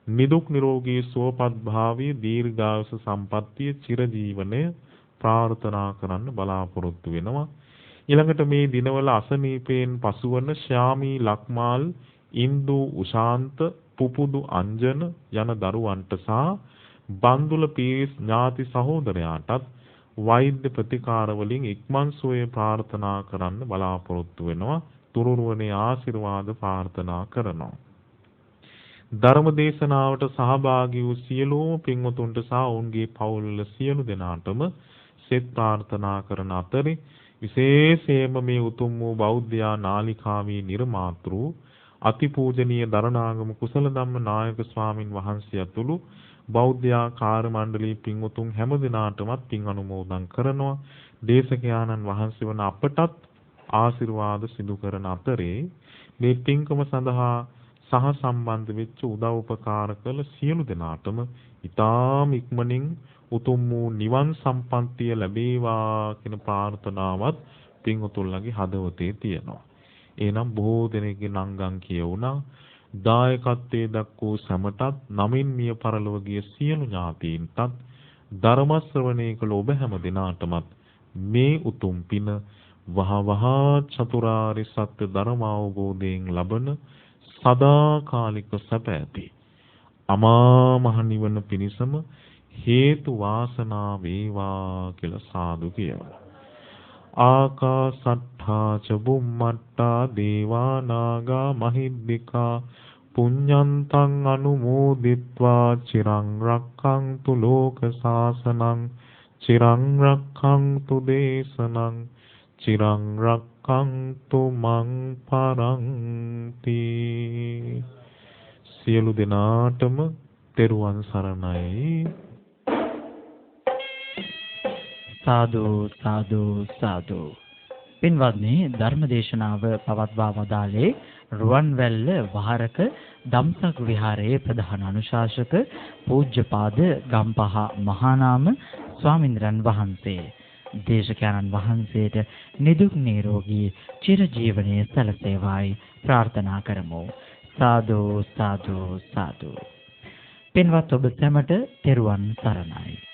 නිදුක් නිරෝගී සුවපත් භාවයේ දීර්ඝායුෂ සම්පන්නිය චිරජීවනය ප්‍රාර්ථනා කරන්න බලාපොරොත්තු වෙනවා. ඊළඟට මේ දිනවල අසනීපයෙන් පසුවන ශ්‍යාමී ලක්මාල්, ඉන්දු උශාන්ත, පුපුදු අංජන යන දරුවන්ට සහ බන්දුල පීරිස් ඥාති සහෝදරයාටත් වෛද්‍ය ප්‍රතිකාර වලින් ඉක්මන් සුවය ප්‍රාර්ථනා කරන්න බලාපොරොත්තු වෙනවා. තුරුරුවනේ ආශිර්වාද ප්‍රාර්ථනා කරනවා. ධර්ම දේශනාවට සහභාගී වූ සියලුම පින්වතුන්ට සහ ඔවුන්ගේ පවුල්වල සියලු දෙනාටම සෙත් ප්‍රාර්ථනා කරන අතරේ විශේෂයෙන්ම මේ උතුම් වූ බෞද්ධ නාලිකාවේ නිර්මාතෘ අතිපූජනීය දරණාගම කුසල ධම්ම නායක ස්වාමින් වහන්සේ ඇතුළු බෞද්ධ කාර්ය මණ්ඩලී පින්වතුන් හැම දිනාටමත් පින් අනුමෝදන් කරනවා. දේශකයාණන් වහන්සේ වන අපටත් ආශිර්වාද සිදු කරන අතරේ මේ පින්කම සඳහා සහ සම්බන්ධ වෙච්ච උදව් උපකාර කළ සියලු දෙනාටම ඊටාම ඉක්මනින් උතුම් වූ නිවන් සම්පන්නිය ලැබේවා කියන ප්‍රාර්ථනාවත් පින්වතුන්ලගේ හදවතේ තියෙනවා. එනම් බොහෝ දෙනෙක්ගේ නංගන් කියවුණා. දායකත්වයේ දක්වූ සමටත් නමින් මිය පරලොව ගිය සියලු ඥාතීන්ටත් ධර්ම ශ්‍රවණය කළ ඔබ හැම දිනාටමත් මේ උතුම් පින වහවහ චතුරාර්ය සත්‍ය ධර්ම අවබෝධයෙන් ලබන සදාකාලික සැප ඇති අමා මහ නිවන පිණිසම හේතු වාසනා වේවා කියලා සාදු කියනවා. ආකාසට්ඨා ච බුම්මට්ඨා දේවා නාග මහිද්దికා පුඤ්ඤන්තං අනුමෝදිත්වා චිරං රක්ඛන්තු ලෝක සාසනං චිරං රක්ඛන්තු දේශනං චිරං රක්ඛන්තු මං පරන්ති. සියලු දෙනාටම තෙරුවන් සරණයි. සාදු සාදු සාදු. පින්වත්නි, ධර්මදේශනාව පවත්වා වදාළේ රුවන්වැල්ල වහරක ධම්සක් විහාරයේ ප්‍රධාන අනුශාසක පූජ්‍යපාද ගම්පහ මහානාම ස්වාමින්ද්‍රයන් වහන්සේ. දේශකයන්න් වහන්සේට නිදුක් නිරෝගී චිරජීවනයේ සැලසේවායි ප්‍රාර්ථනා කරමු. සාදු සාදු සාදු. පින්වත් ඔබ සැමට තෙරුවන් සරණයි.